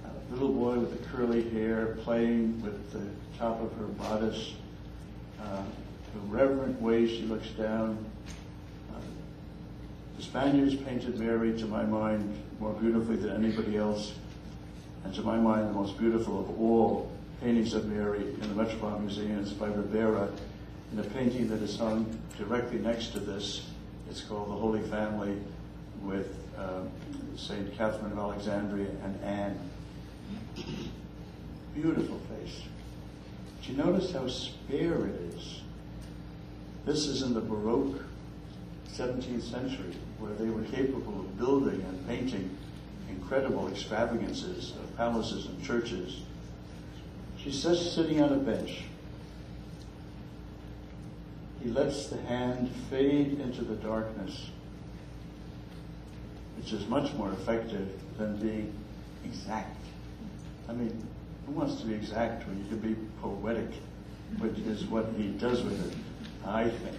a little boy with the curly hair playing with the top of her bodice, the reverent way she looks down. The Spaniards painted Mary, to my mind, more beautifully than anybody else, and to my mind, the most beautiful of all paintings of Mary in the Metropolitan Museum is by Rivera, in a painting that is hung directly next to this. It's called The Holy Family, with St. Catherine of Alexandria and Anne. Beautiful face. Do you notice how spare it is? This is in the Baroque 17th century, where they were capable of building and painting incredible extravagances of palaces and churches. She's just sitting on a bench. He lets the hand fade into the darkness, which is much more effective than being exact. I mean, who wants to be exact when you can be poetic, which is what he does with it, I think.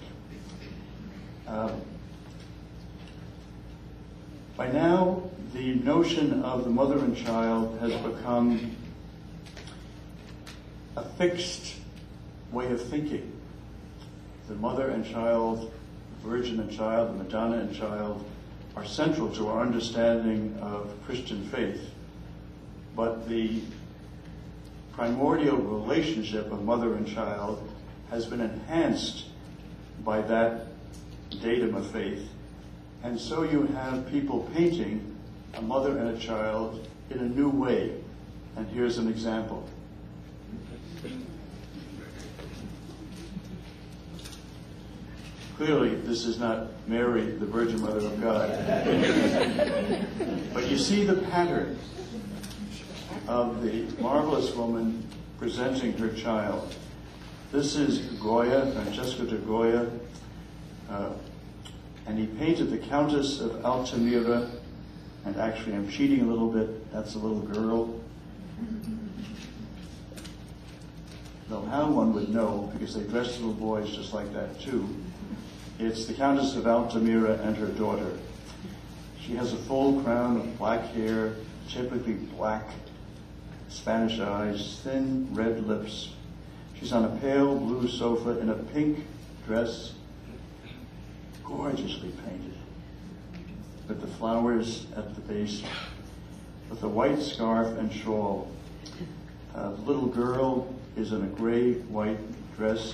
By now, the notion of the mother and child has become a fixed way of thinking. The mother and child, the Virgin and child, the Madonna and child are central to our understanding of Christian faith. But the primordial relationship of mother and child has been enhanced by that datum of faith. And so you have people painting a mother and a child in a new way. And here's an example. Clearly, this is not Mary, the Virgin Mother of God. But you see the pattern of the marvelous woman presenting her child. This is Goya, Francesco de Goya, and he painted the Countess of Altamira, and actually I'm cheating a little bit, that's a little girl. Though how one would know, because they dressed little boys just like that too. It's the Countess of Altamira and her daughter. She has a full crown of black hair, typically black, Spanish eyes, thin red lips. She's on a pale blue sofa in a pink dress, gorgeously painted, with the flowers at the base, with a white scarf and shawl. The little girl is in a gray-white dress,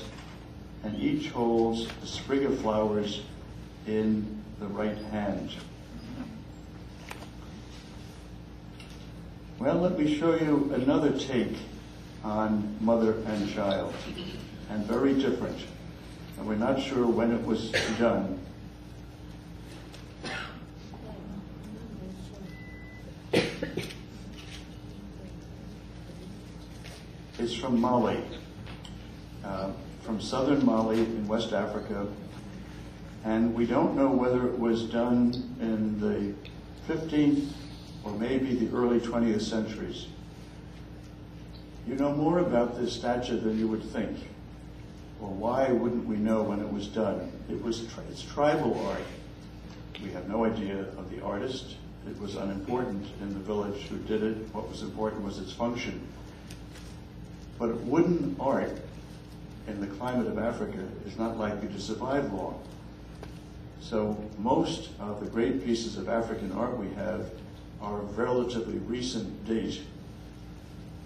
and each holds a sprig of flowers in the right hand. Well, let me show you another take on mother and child, and very different. And we're not sure when it was done. It's from Mali, from southern Mali in West Africa, and we don't know whether it was done in the 15th or maybe the early 20th centuries. You know more about this statue than you would think. Well, why wouldn't we know when it was done? It's tribal art. We have no idea of the artist. It was unimportant in the village who did it. What was important was its function. But wooden art in the climate of Africa is not likely to survive long. So most of the great pieces of African art we have are of relatively recent date.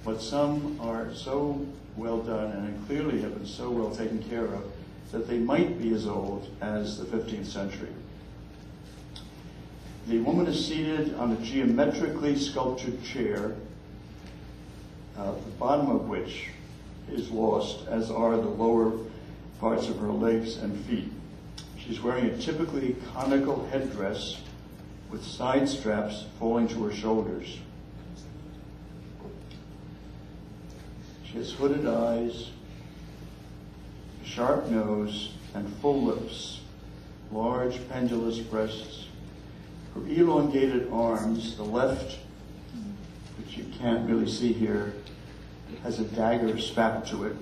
But some are so well done and clearly have been so well taken care of that they might be as old as the 15th century. The woman is seated on a geometrically sculptured chair, the bottom of which is lost, as are the lower parts of her legs and feet. She's wearing a typically conical headdress with side straps falling to her shoulders. She has hooded eyes, a sharp nose, and full lips, large pendulous breasts. Her elongated arms, the left, which you can't really see here, has a dagger strapped to it.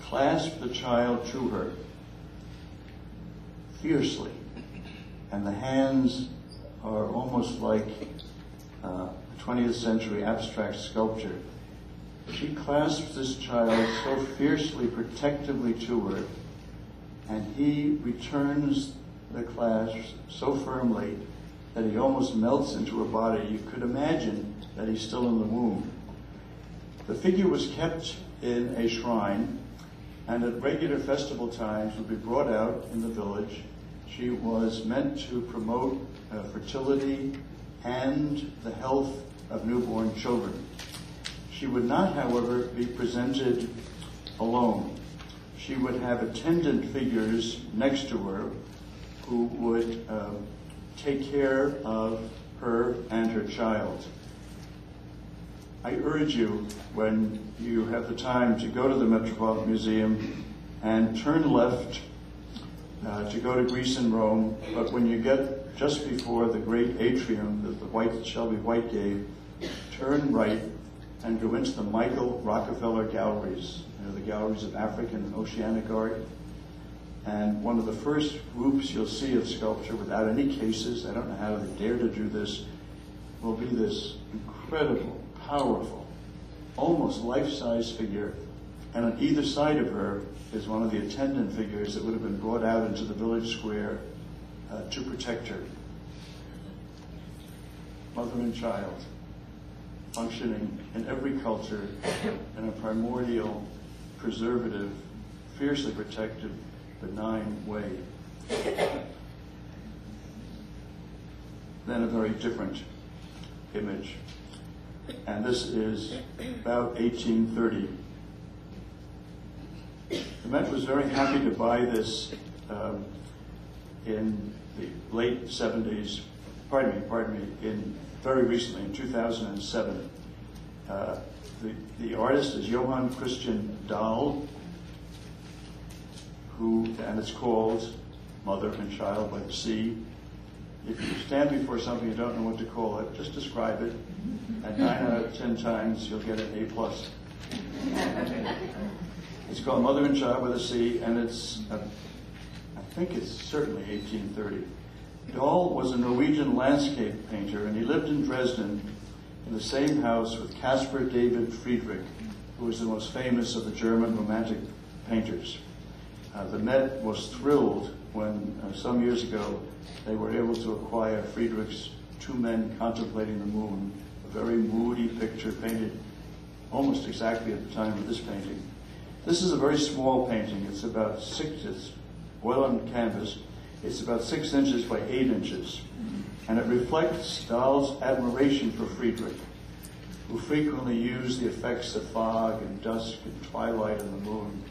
Clasp the child to her, fiercely, and the hands are almost like 20th century abstract sculpture. She clasps this child so fiercely, protectively to her, and he returns the clasp so firmly that he almost melts into her body. You could imagine that he's still in the womb. The figure was kept in a shrine, and at regular festival times would be brought out in the village. She was meant to promote fertility and the health of newborn children. She would not, however, be presented alone. She would have attendant figures next to her who would take care of her and her child. I urge you, when you have the time, to go to the Metropolitan Museum and turn left to go to Greece and Rome, but when you get just before the great atrium that Shelby White gave, turn right and go into the Michael Rockefeller Galleries, the galleries of African and Oceanic art. And one of the first groups you'll see of sculpture without any cases, I don't know how they dare to do this, will be this incredible, powerful, almost life-size figure. And on either side of her is one of the attendant figures that would have been brought out into the village square to protect her. Mother and child, functioning in every culture in a primordial, preservative, fiercely protective, benign way. Then a very different image. And this is about 1830. The Met was very happy to buy this in the late 70s, very recently, in 2007. The artist is Johann Christian Dahl, and it's called Mother and Child by the Sea. If you stand before something you don't know what to call it, just describe it, and 9 out of 10 times you'll get an A+. It's called Mother and Child by the Sea, and it's, I think it's certainly 1830. Dahl was a Norwegian landscape painter, and he lived in Dresden in the same house with Caspar David Friedrich, who was the most famous of the German Romantic painters. The Met was thrilled when, some years ago, they were able to acquire Friedrich's Two Men Contemplating the Moon, a very moody picture painted almost exactly at the time of this painting. This is a very small painting. It's about it's oil on canvas. It's about 6 inches by 8 inches. And it reflects Dahl's admiration for Friedrich, who frequently used the effects of fog and dusk and twilight and the moon.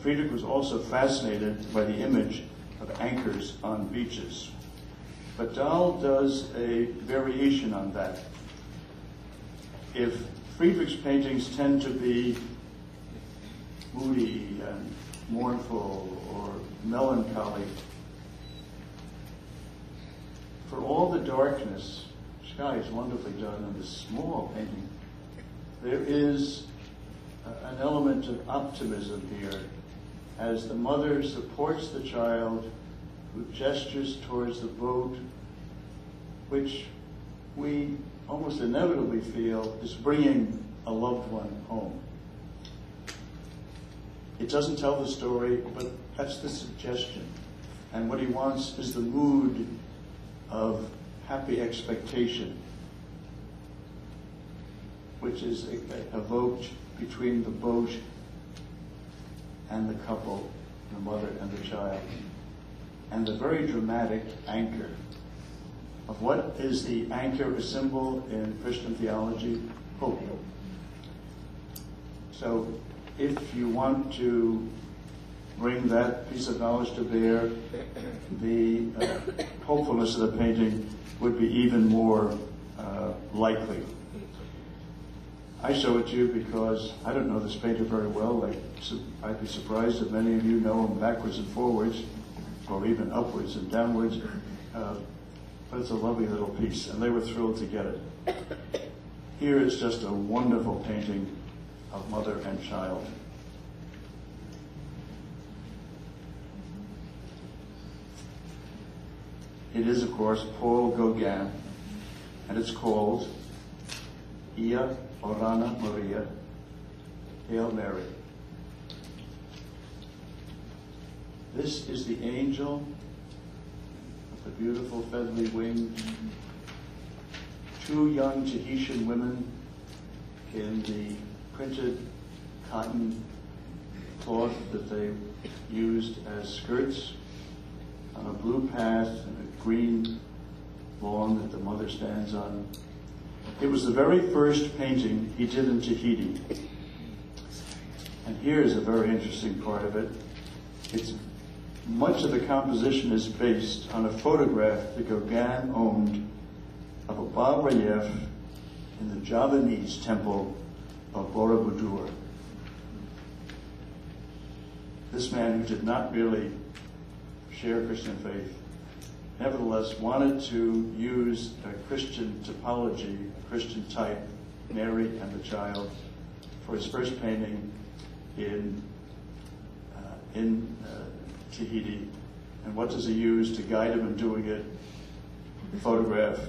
Friedrich was also fascinated by the image of anchors on beaches. But Dahl does a variation on that. If Friedrich's paintings tend to be moody and mournful or melancholy, for all the darkness, sky is wonderfully done in this small painting, there is an element of optimism here as the mother supports the child who gestures towards the boat, which we almost inevitably feel is bringing a loved one home. It doesn't tell the story, but that's the suggestion. And what he wants is the mood of happy expectation, which is evoked between the boat and the couple, the mother and the child. And the very dramatic anchor. Of what is the anchor a symbol in Christian theology? Hope. So if you want to bring that piece of knowledge to bear, the hopefulness of the painting would be even more likely. I show it to you because I don't know this painter very well. I'd be surprised if many of you know him backwards and forwards, or even upwards and downwards. But it's a lovely little piece, and they were thrilled to get it. Here is just a wonderful painting of mother and child. It is, of course, Paul Gauguin, and it's called Ia Orana Maria, Hail Mary. This is the angel with the beautiful feathery wings. Two young Tahitian women in the printed cotton cloth that they used as skirts on a blue path and a green lawn that the mother stands on. It was the very first painting he did in Tahiti. And here's a very interesting part of it. Much of the composition is based on a photograph that Gauguin owned of a bas-relief in the Javanese temple of Borobudur. This man who did not really share Christian faith, nevertheless wanted to use a Christian typology, a Christian type, Mary and the child, for his first painting in Tahiti. And what does he use to guide him in doing it? A photograph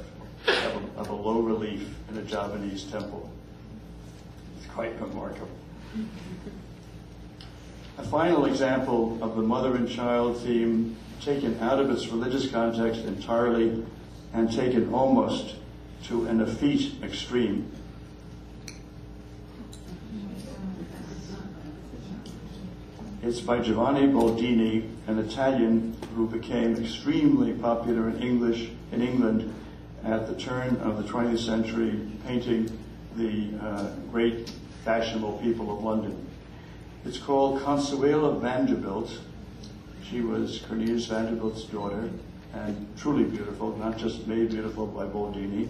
of a low relief in a Javanese temple. It's quite remarkable. A final example of the mother and child theme taken out of its religious context entirely and taken almost to an effete extreme. It's by Giovanni Boldini, an Italian who became extremely popular in England at the turn of the 20th century, painting the great fashionable people of London. It's called Consuela Vanderbilt. She was Cornelius Vanderbilt's daughter, and truly beautiful, not just made beautiful by Boldini.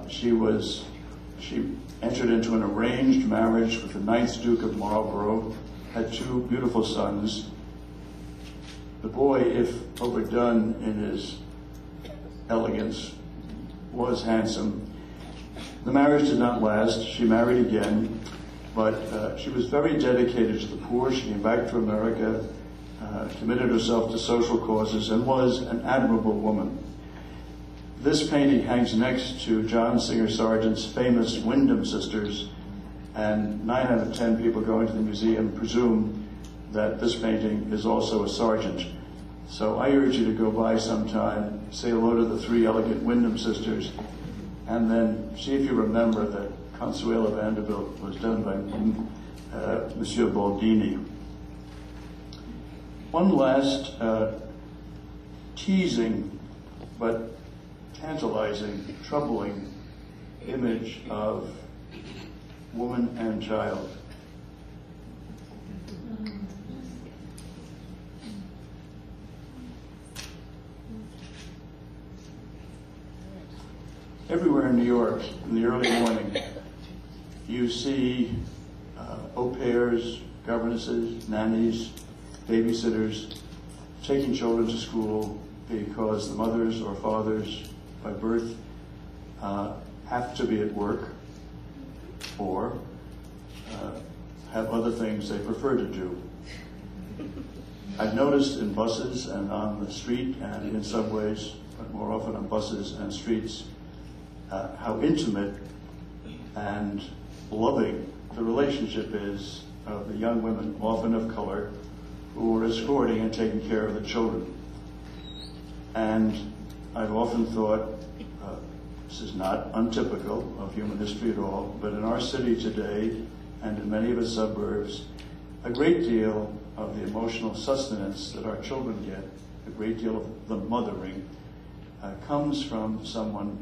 She entered into an arranged marriage with the 9th Duke of Marlborough, had two beautiful sons. The boy, if overdone in his elegance, was handsome. The marriage did not last. She married again, but she was very dedicated to the poor. She came back to America, committed herself to social causes, and was an admirable woman. This painting hangs next to John Singer Sargent's famous Wyndham Sisters, and 9 out of 10 people going to the museum presume that this painting is also a Sargent. So I urge you to go by sometime, say hello to the 3 elegant Wyndham Sisters, and then see if you remember that Consuela Vanderbilt was done by Monsieur Boldini. One last teasing but tantalizing, troubling image of woman and child. Everywhere in New York, in the early morning, you see au pairs, governesses, nannies, babysitters taking children to school because the mothers or fathers by birth have to be at work or have other things they prefer to do. I've noticed in buses and on the street and in subways, but more often on buses and streets, how intimate and loving the relationship is of the young women, often of color, who are escorting and taking care of the children. And I've often thought, this is not untypical of human history at all, but in our city today and in many of its suburbs, a great deal of the emotional sustenance that our children get, a great deal of the mothering, comes from someone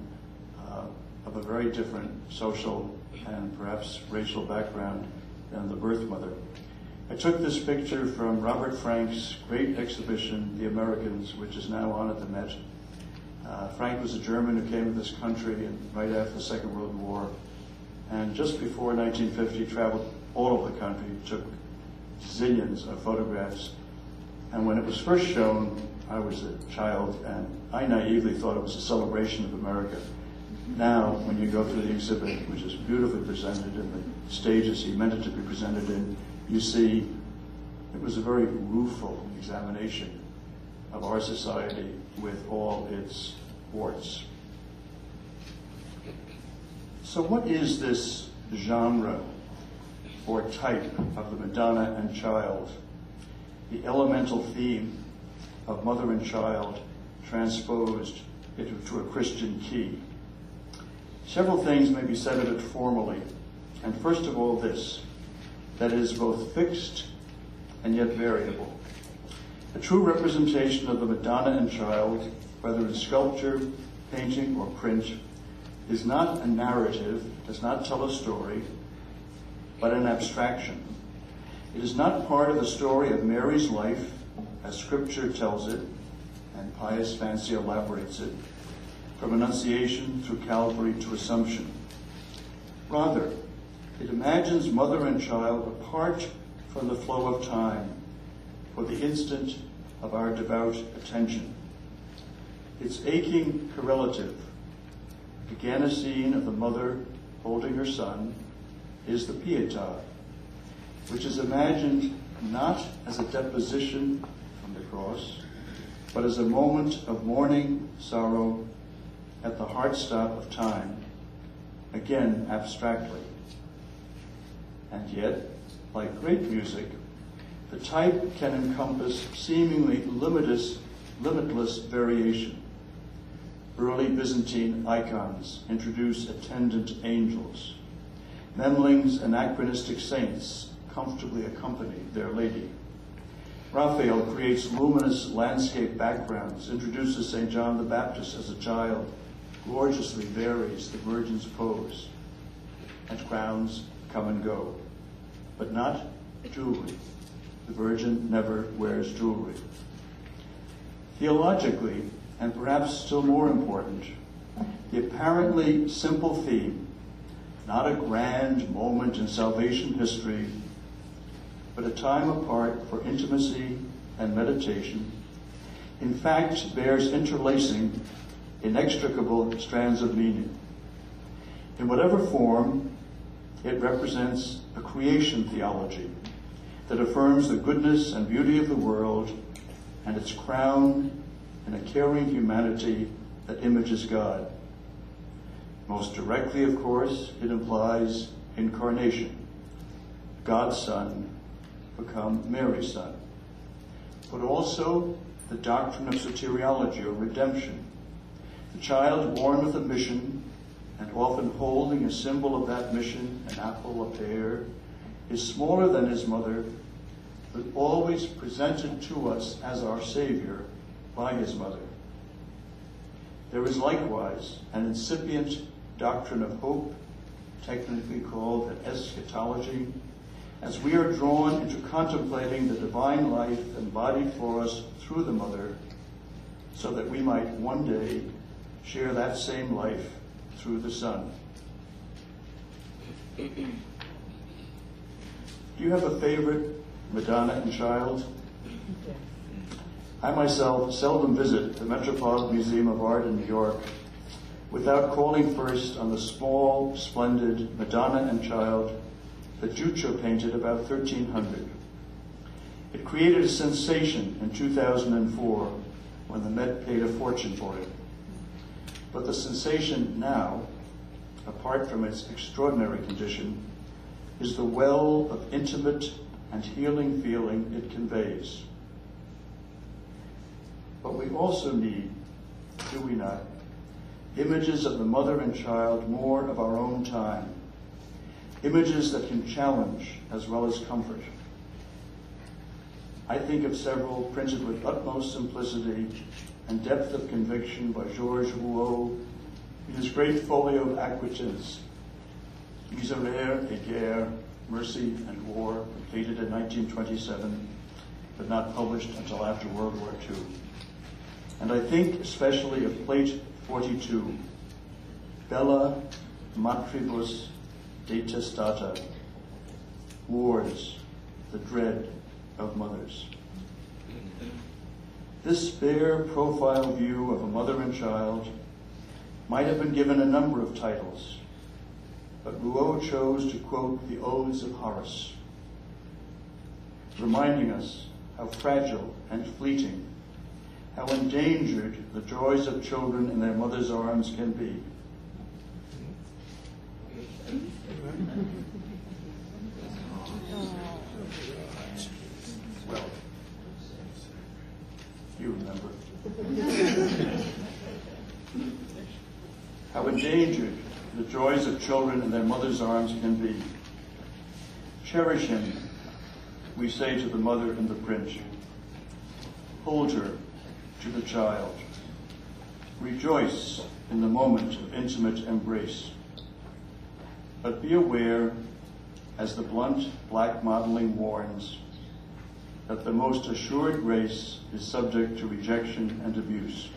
of a very different social and perhaps racial background than the birth mother. I took this picture from Robert Frank's great exhibition, The Americans, which is now on at the Met. Frank was a German who came to this country right after the Second World War, and just before 1950 traveled all over the country, took zillions of photographs. And when it was first shown, I was a child, and I naively thought it was a celebration of America. Now, when you go through the exhibit, which is beautifully presented in the stages he meant it to be presented in, you see it was a very rueful examination of our society with all its warts. So what is this genre or type of the Madonna and Child, the elemental theme of mother and child transposed into a Christian key? Several things may be said of it formally, and first of all this, that it is both fixed and yet variable. A true representation of the Madonna and Child, whether in sculpture, painting, or print, is not a narrative, does not tell a story, but an abstraction. It is not part of the story of Mary's life, as Scripture tells it, and pious fancy elaborates it, from Annunciation through Calvary to Assumption. Rather, it imagines mother and child apart from the flow of time for the instant of our devout attention. Its aching correlative, again a scene of the mother holding her son, is the Pietà, which is imagined not as a deposition from the cross, but as a moment of mourning sorrow at the heartstop of time, again abstractly. And yet, like great music, the type can encompass seemingly limitless variation. Early Byzantine icons introduce attendant angels. Memling's anachronistic saints comfortably accompany their lady. Raphael creates luminous landscape backgrounds, introduces St. John the Baptist as a child, gorgeously varies the Virgin's pose, and crowns come and go, but not jewelry. The Virgin never wears jewelry. Theologically, and perhaps still more important, the apparently simple theme, not a grand moment in salvation history, but a time apart for intimacy and meditation, in fact bears interlacing, inextricable strands of meaning. In whatever form, it represents a creation theology that affirms the goodness and beauty of the world and its crown in a caring humanity that images God. Most directly, of course, it implies incarnation, God's Son become Mary's Son, but also the doctrine of soteriology, or redemption. The child born with a mission and often holding a symbol of that mission, an apple, a pear, is smaller than his mother, but always presented to us as our Savior by his mother. There is likewise an incipient doctrine of hope, technically called an eschatology, as we are drawn into contemplating the divine life embodied for us through the mother, so that we might one day share that same life through the Son. Do you have a favorite Madonna and Child? I myself seldom visit the Metropolitan Museum of Art in New York without calling first on the small, splendid Madonna and Child that Giuccio painted about 1300. It created a sensation in 2004 when the Met paid a fortune for it. But the sensation now, apart from its extraordinary condition, is the well of intimate and healing feeling it conveys. But we also need, do we not, images of the mother and child more of our own time, images that can challenge as well as comfort. I think of several printed with utmost simplicity and depth of conviction by Georges Rouault in his great folio of Aquitaines, Miserere et Guerre, Mercy and War, completed in 1927, but not published until after World War II. And I think especially of plate 42, Bella Matribus Detestata, Wars, the Dread of Mothers. This bare profile view of a mother and child might have been given a number of titles, but Rouault chose to quote the Odes of Horace, reminding us how fragile and fleeting how endangered the joys of children in their mother's arms can be. Well, you remember. How endangered the joys of children in their mother's arms can be. Cherish him, we say to the mother in the print. Hold her to the child. Rejoice in the moment of intimate embrace. But be aware, as the blunt black modeling warns, that the most assured grace is subject to rejection and abuse.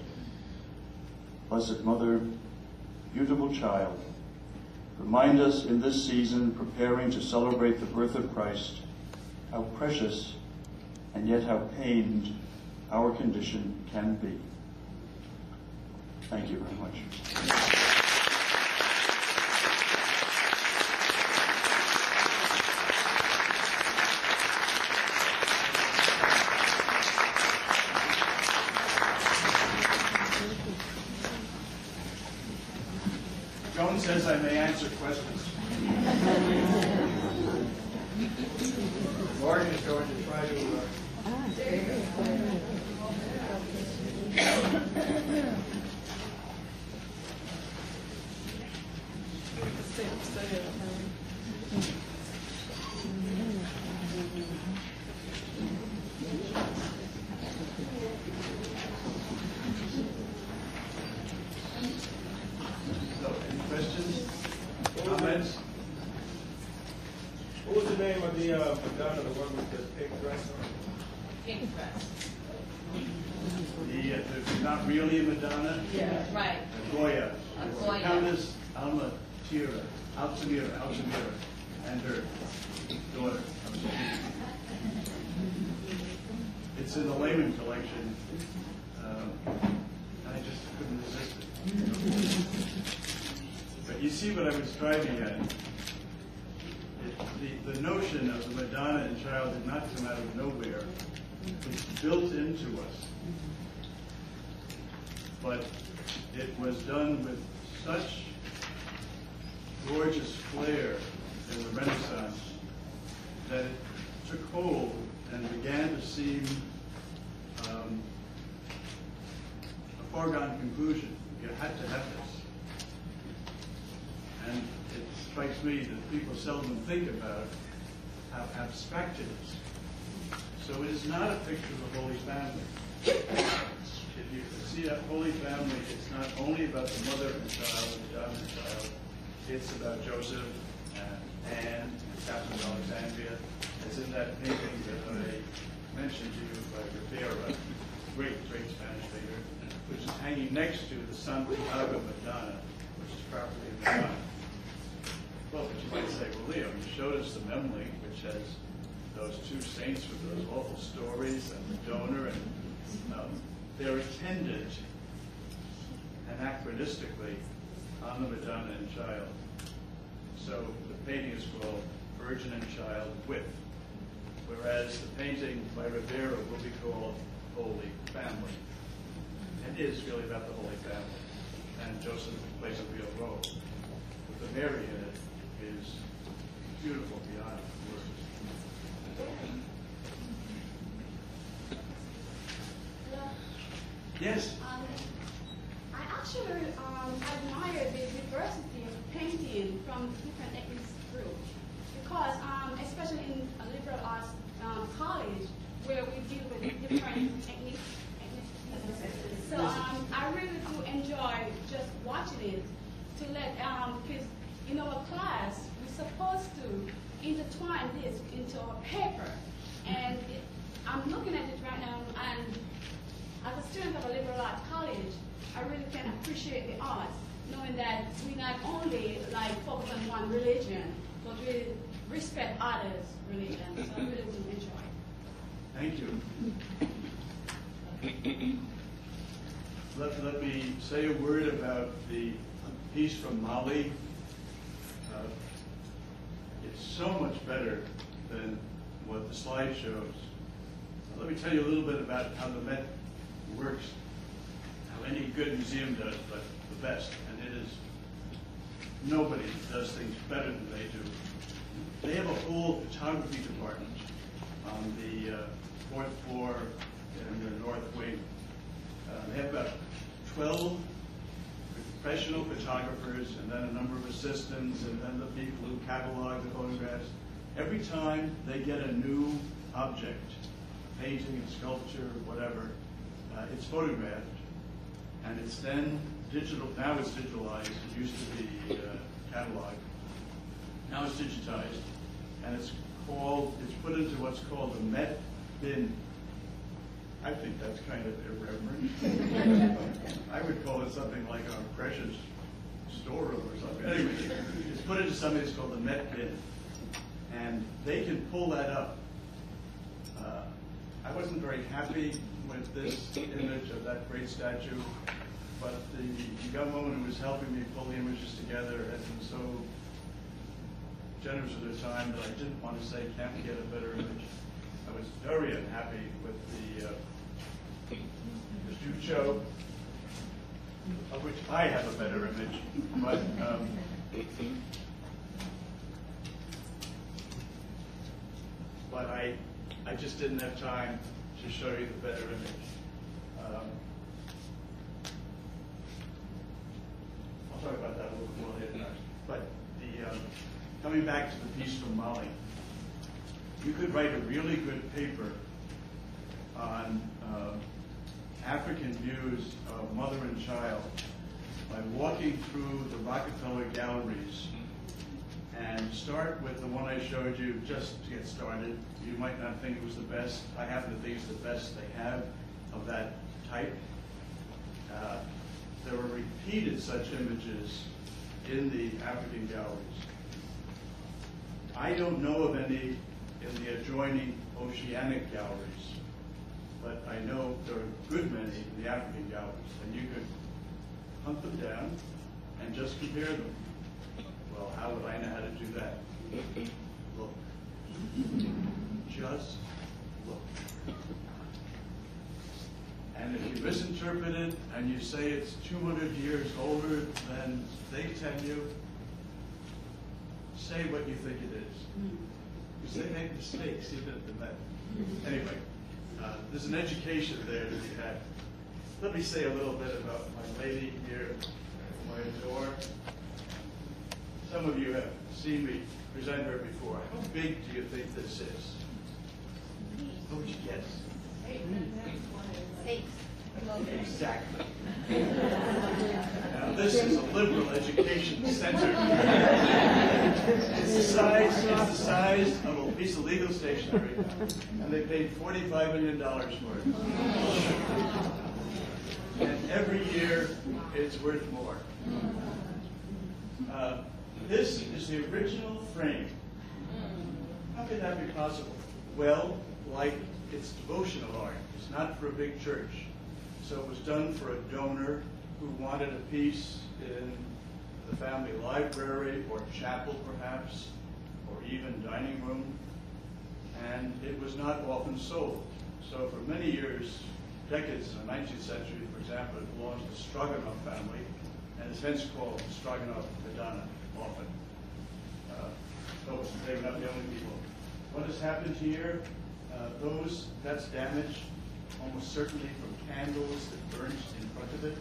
Blessed Mother, beautiful child, remind us in this season preparing to celebrate the birth of Christ, how precious and yet how pained our condition can be. Thank you very much. Joan says I may answer questions. Lauren is going to try to... Comments? What was the name of the Madonna, the one with the pink dress on? Pink dress. The not really a Madonna? Yeah. Right. A Goya. A Goya. Countess Altamira, and her daughter. It's in the Lehman collection. I just couldn't resist it. But you see what I was driving at. The notion of the Madonna and child did not come out of nowhere. It's built into us. But it was done with such gorgeous flair in the Renaissance that it took hold and began to seem a foregone conclusion. You had to have this. And it strikes me that people seldom think about how abstract it is. So it is not a picture of the Holy Family. If you see that Holy Family, it's not only about the mother and child, and John and child, it's about Joseph and Anne and Catherine of Alexandria. It's in that painting that I mentioned to you by Rivera, great Spanish painter, which is hanging next to the Santiago Madonna, which is property of Madonna. Well, but you might say, well, Leo, you showed us the Memling, which has those two saints with those awful stories and the donor, and they're attended anachronistically on the Madonna and Child. So the painting is called Virgin and Child with, whereas the painting by Rivera will be called Holy Family. It is really about the Holy Family, and Joseph plays a real role. But the Mary in it is beautiful beyond words. Yes? I actually admire the diversity of painting from different ethnic groups because, especially in a liberal arts college, where we deal with different ethnic so I really do enjoy just watching it to let, because in our class, we're supposed to intertwine this into our paper. And I'm looking at it right now, and as a student of a liberal arts college, I really can appreciate the arts, knowing that we not only focus on one religion, but we respect others' religions. So I really do enjoy it. Thank you. Let me say a word about the piece from Mali. It's so much better than what the slide shows. Let me tell you a little bit about how the Met works how any good museum does, but the best. And it is, nobody does things better than they do. They have a whole photography department on the fourth floor in the north wing. They have about 12 professional photographers, and then a number of assistants, and then the people who catalog the photographs. Every time they get a new object, painting, sculpture, whatever, it's photographed, and it's then digital. Now it's digitalized. It used to be cataloged. Now it's digitized, and it's put into what's called the Met bin. I think that's kind of irreverent. I would call it something like our precious storeroom or something. Anyway, it's put into something that's called the Met bin, and they can pull that up. I wasn't very happy with this image of that great statue, but the young woman who was helping me pull the images together had been so generous with her time that I didn't want to say, can't we get a better image? I was very unhappy with the Ducho, of which I have a better image, but I just didn't have time to show you the better image. I'll talk about that a little bit more later. But coming back to the piece from Mali, you could write a really good paper on African views of mother and child by walking through the Rockefeller galleries and start with the one I showed you just to get started. You might not think it was the best. I happen to think it's the best they have of that type. There were repeated such images in the African galleries. I don't know of any in the adjoining oceanic galleries, but I know there are a good many in the African galleries, and you could hunt them down and just compare them. Well, how would I know how to do that? Look. Just look. And if you misinterpret it and you say it's 200 years older than they tell you, say what you think it is. Because they make mistakes even at the Met. Anyway, there's an education there to be had. Let me say a little bit about my lady here, whom I adore. Some of you have seen me present her before. How big do you think this is? Oh, yes. 8. Exactly. Now, this is a liberal education center. It's the size of a piece of legal stationery, and they paid $45 million for it. And every year, it's worth more. This is the original frame. How could that be possible? Well, like it's devotional art. It's not for a big church. So it was done for a donor who wanted a piece in the family library or chapel, perhaps, or even dining room. And it was not often sold. So for many years, decades in the 19th century, for example, it belonged to the Stroganoff family, and is hence called Stroganoff Madonna often. They were not the only people. What has happened here? That's damage, almost certainly from candles that burnt in front of it.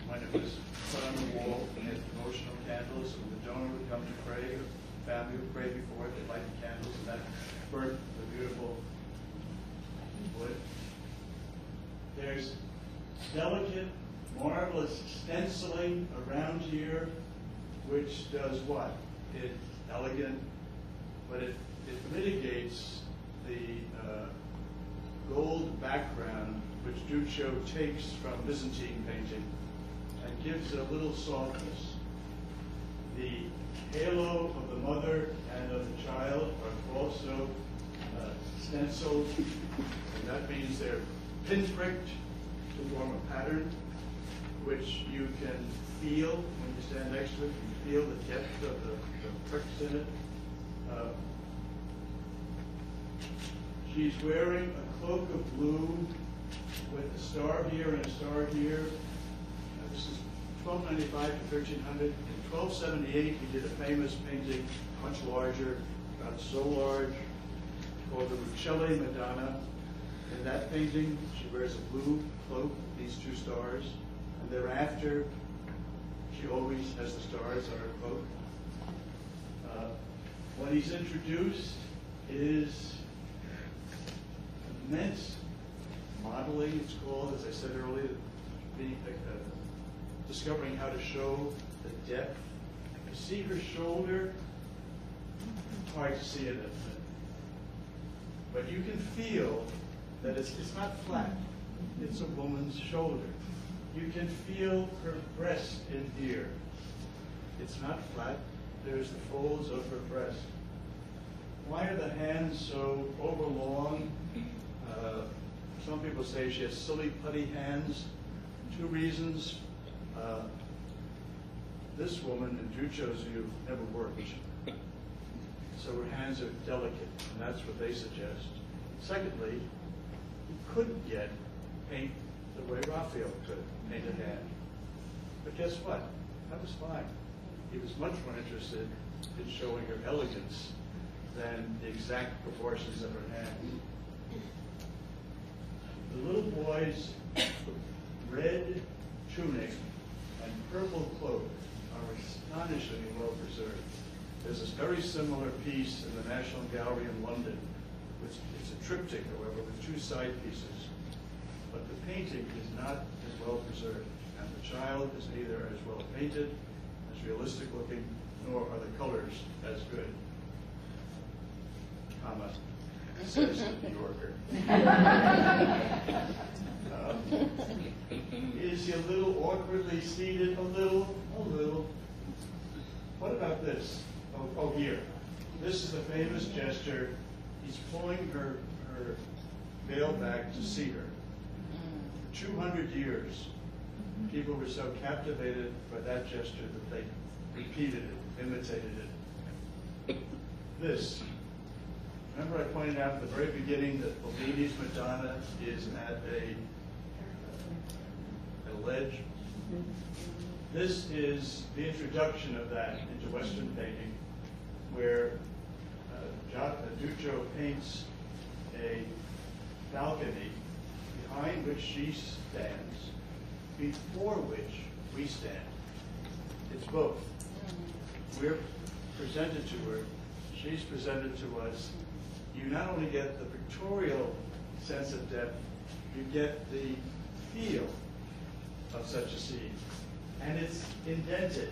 When it was put on the wall, and had devotional candles, and the donor would come to pray, or the family would pray before it, they'd light the candles, and that burnt the beautiful wood. There's delicate, marvelous stenciling around here, which does what? It's elegant, but it mitigates the gold background which Ducho takes from Byzantine painting and gives it a little softness. The halo of the mother and of the child are also stenciled, and that means they're pinpricked to form a pattern which you can feel when you stand next to it. You feel the depth of the pricks in it. She's wearing a cloak of blue with a star here and a star here. This is 1295 to 1300. In 1278, he did a famous painting, much larger, about so large, called the Rochelle Madonna. In that painting, she wears a blue cloak, these two stars, and thereafter, she always has the stars on her cloak. What he's introduced is immense modeling, it's called, as I said earlier, discovering how to show the depth. You see her shoulder, it's hard to see it, but you can feel that it's not flat. It's a woman's shoulder. You can feel her breast in here. It's not flat. There's the folds of her breast. Why are the hands so overlong? Some people say she has silly putty hands. Two reasons. This woman, in Ducho's view, never worked. So her hands are delicate, and that's what they suggest. Secondly, you couldn't yet paint the way Raphael could paint a hand. But guess what? That was fine. He was much more interested in showing her elegance than the exact proportions of her hand. The little boy's red tunic and purple cloak are astonishingly well preserved. There's this very similar piece in the National Gallery in London. It's a triptych, however, with two side pieces. But the painting is not as well preserved. And the child is neither as well painted, as realistic looking, nor are the colors as good. Comma, says the New Yorker. Is he a little awkwardly seated? A little. What about this? Oh, here. This is the famous gesture. He's pulling her veil back to see her. For 200 years, people were so captivated by that gesture that they repeated it, imitated it. This. Remember I pointed out at the very beginning that Bellini's Madonna is at a ledge? This is the introduction of that into Western painting, where Ducho paints a balcony behind which she stands, before which we stand. It's both. We're presented to her, she's presented to us. You not only get the pictorial sense of depth, you get the feel of such a scene. And it's indented.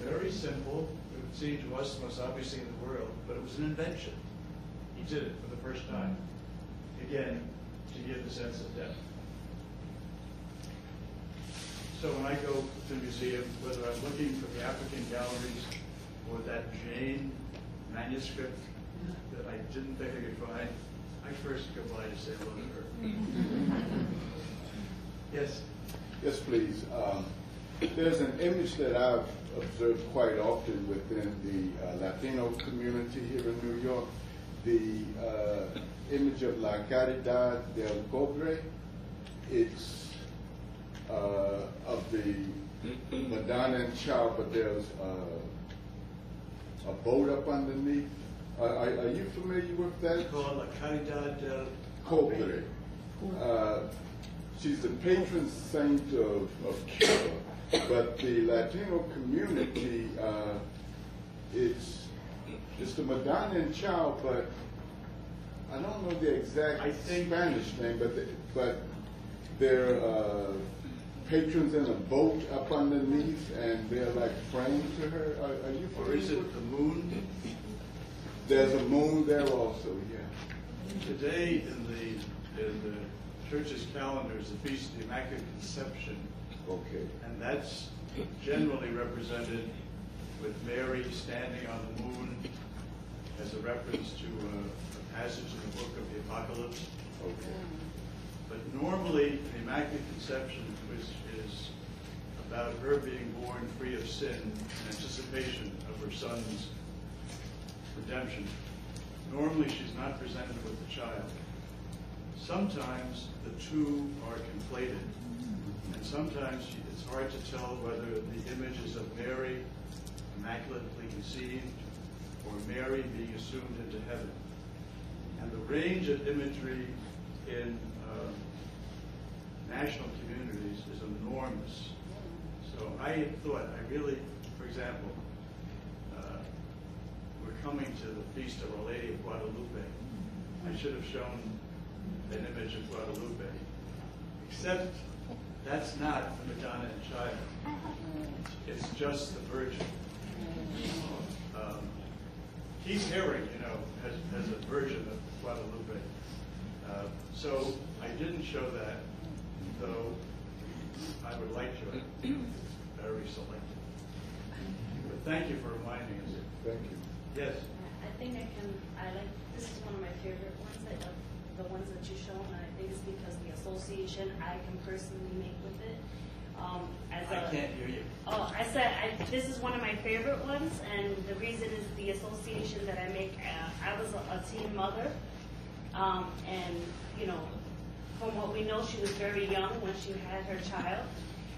Very simple. It would seem to us the most obvious thing in the world, but it was an invention. He did it for the first time. Again, to give the sense of depth. So when I go to the museum, whether I'm looking for the African galleries or that Jane manuscript that I didn't think I could find, I first go by to say hello to her. Yes? Yes, please. There's an image that I've observed quite often within the Latino community here in New York, the image of La Caridad del Pobre. It's of the Madonna and Child, but there's a boat up underneath. Are you familiar with that? It's called La Caridad del Pobre. She's the patron saint of Cuba, but the Latino community, it's the Madonna and Child, but I don't know the exact Spanish name, but they're patrons in a boat up underneath, and they're like framed to her. Are you familiar? Or is it the moon? There's a moon there also, yeah. Today in the church's calendar is the Feast of the Immaculate Conception. Okay. And that's generally represented with Mary standing on the moon as a reference to a passage in the book of the Apocalypse. Okay. But normally, the Immaculate Conception is about her being born free of sin in anticipation of her son's redemption. Normally, she's not presented with the child. sometimes the two are conflated. And sometimes it's hard to tell whether the image is of Mary immaculately conceived or Mary being assumed into heaven. And the range of imagery in national communities is enormous. So I thought, for example, we're coming to the Feast of Our Lady of Guadalupe. I should have shown an image of Guadalupe, except that's not the Madonna and Child. It's just the Virgin. Keith Haring, has a version of Guadalupe. So I didn't show that, though I would like to. Very selective. But thank you for reminding us. Thank you. Yes. I think I like, this is one of my favorite ones, the ones that you shown, and I think it's because the association I can personally make with it. I can't hear you. Oh, I said this is one of my favorite ones, and the reason is the association that I make. I was a teen mother, and from what we know, she was very young when she had her child,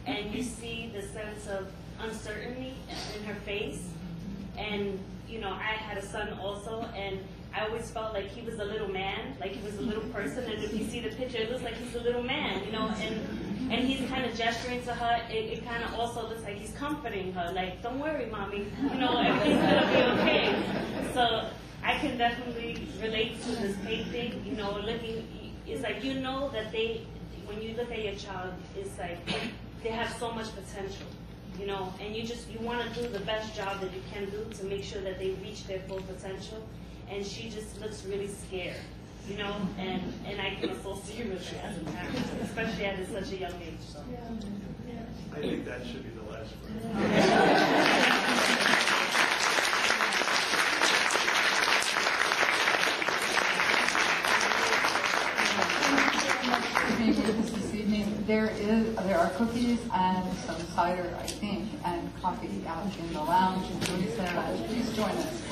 and you see the sense of uncertainty in her face, and I had a son also, and I always felt like he was a little man, like he was a little person, and if you see the picture, it looks like he's a little man, and he's kind of gesturing to her. It kind of also looks like he's comforting her, like, don't worry, mommy, everything's gonna be okay. So I can definitely relate to this painting, it's like, that when you look at your child, it's like, they have so much potential. And you want to do the best job that you can do to make sure that they reach their full potential. And she just looks really scared, and I can associate with it as a parent, especially at such a young age. So. I think that should be the last word. This evening, there are cookies and some cider, I think, and coffee out in the lounge in Tony's Lounge. Please join us.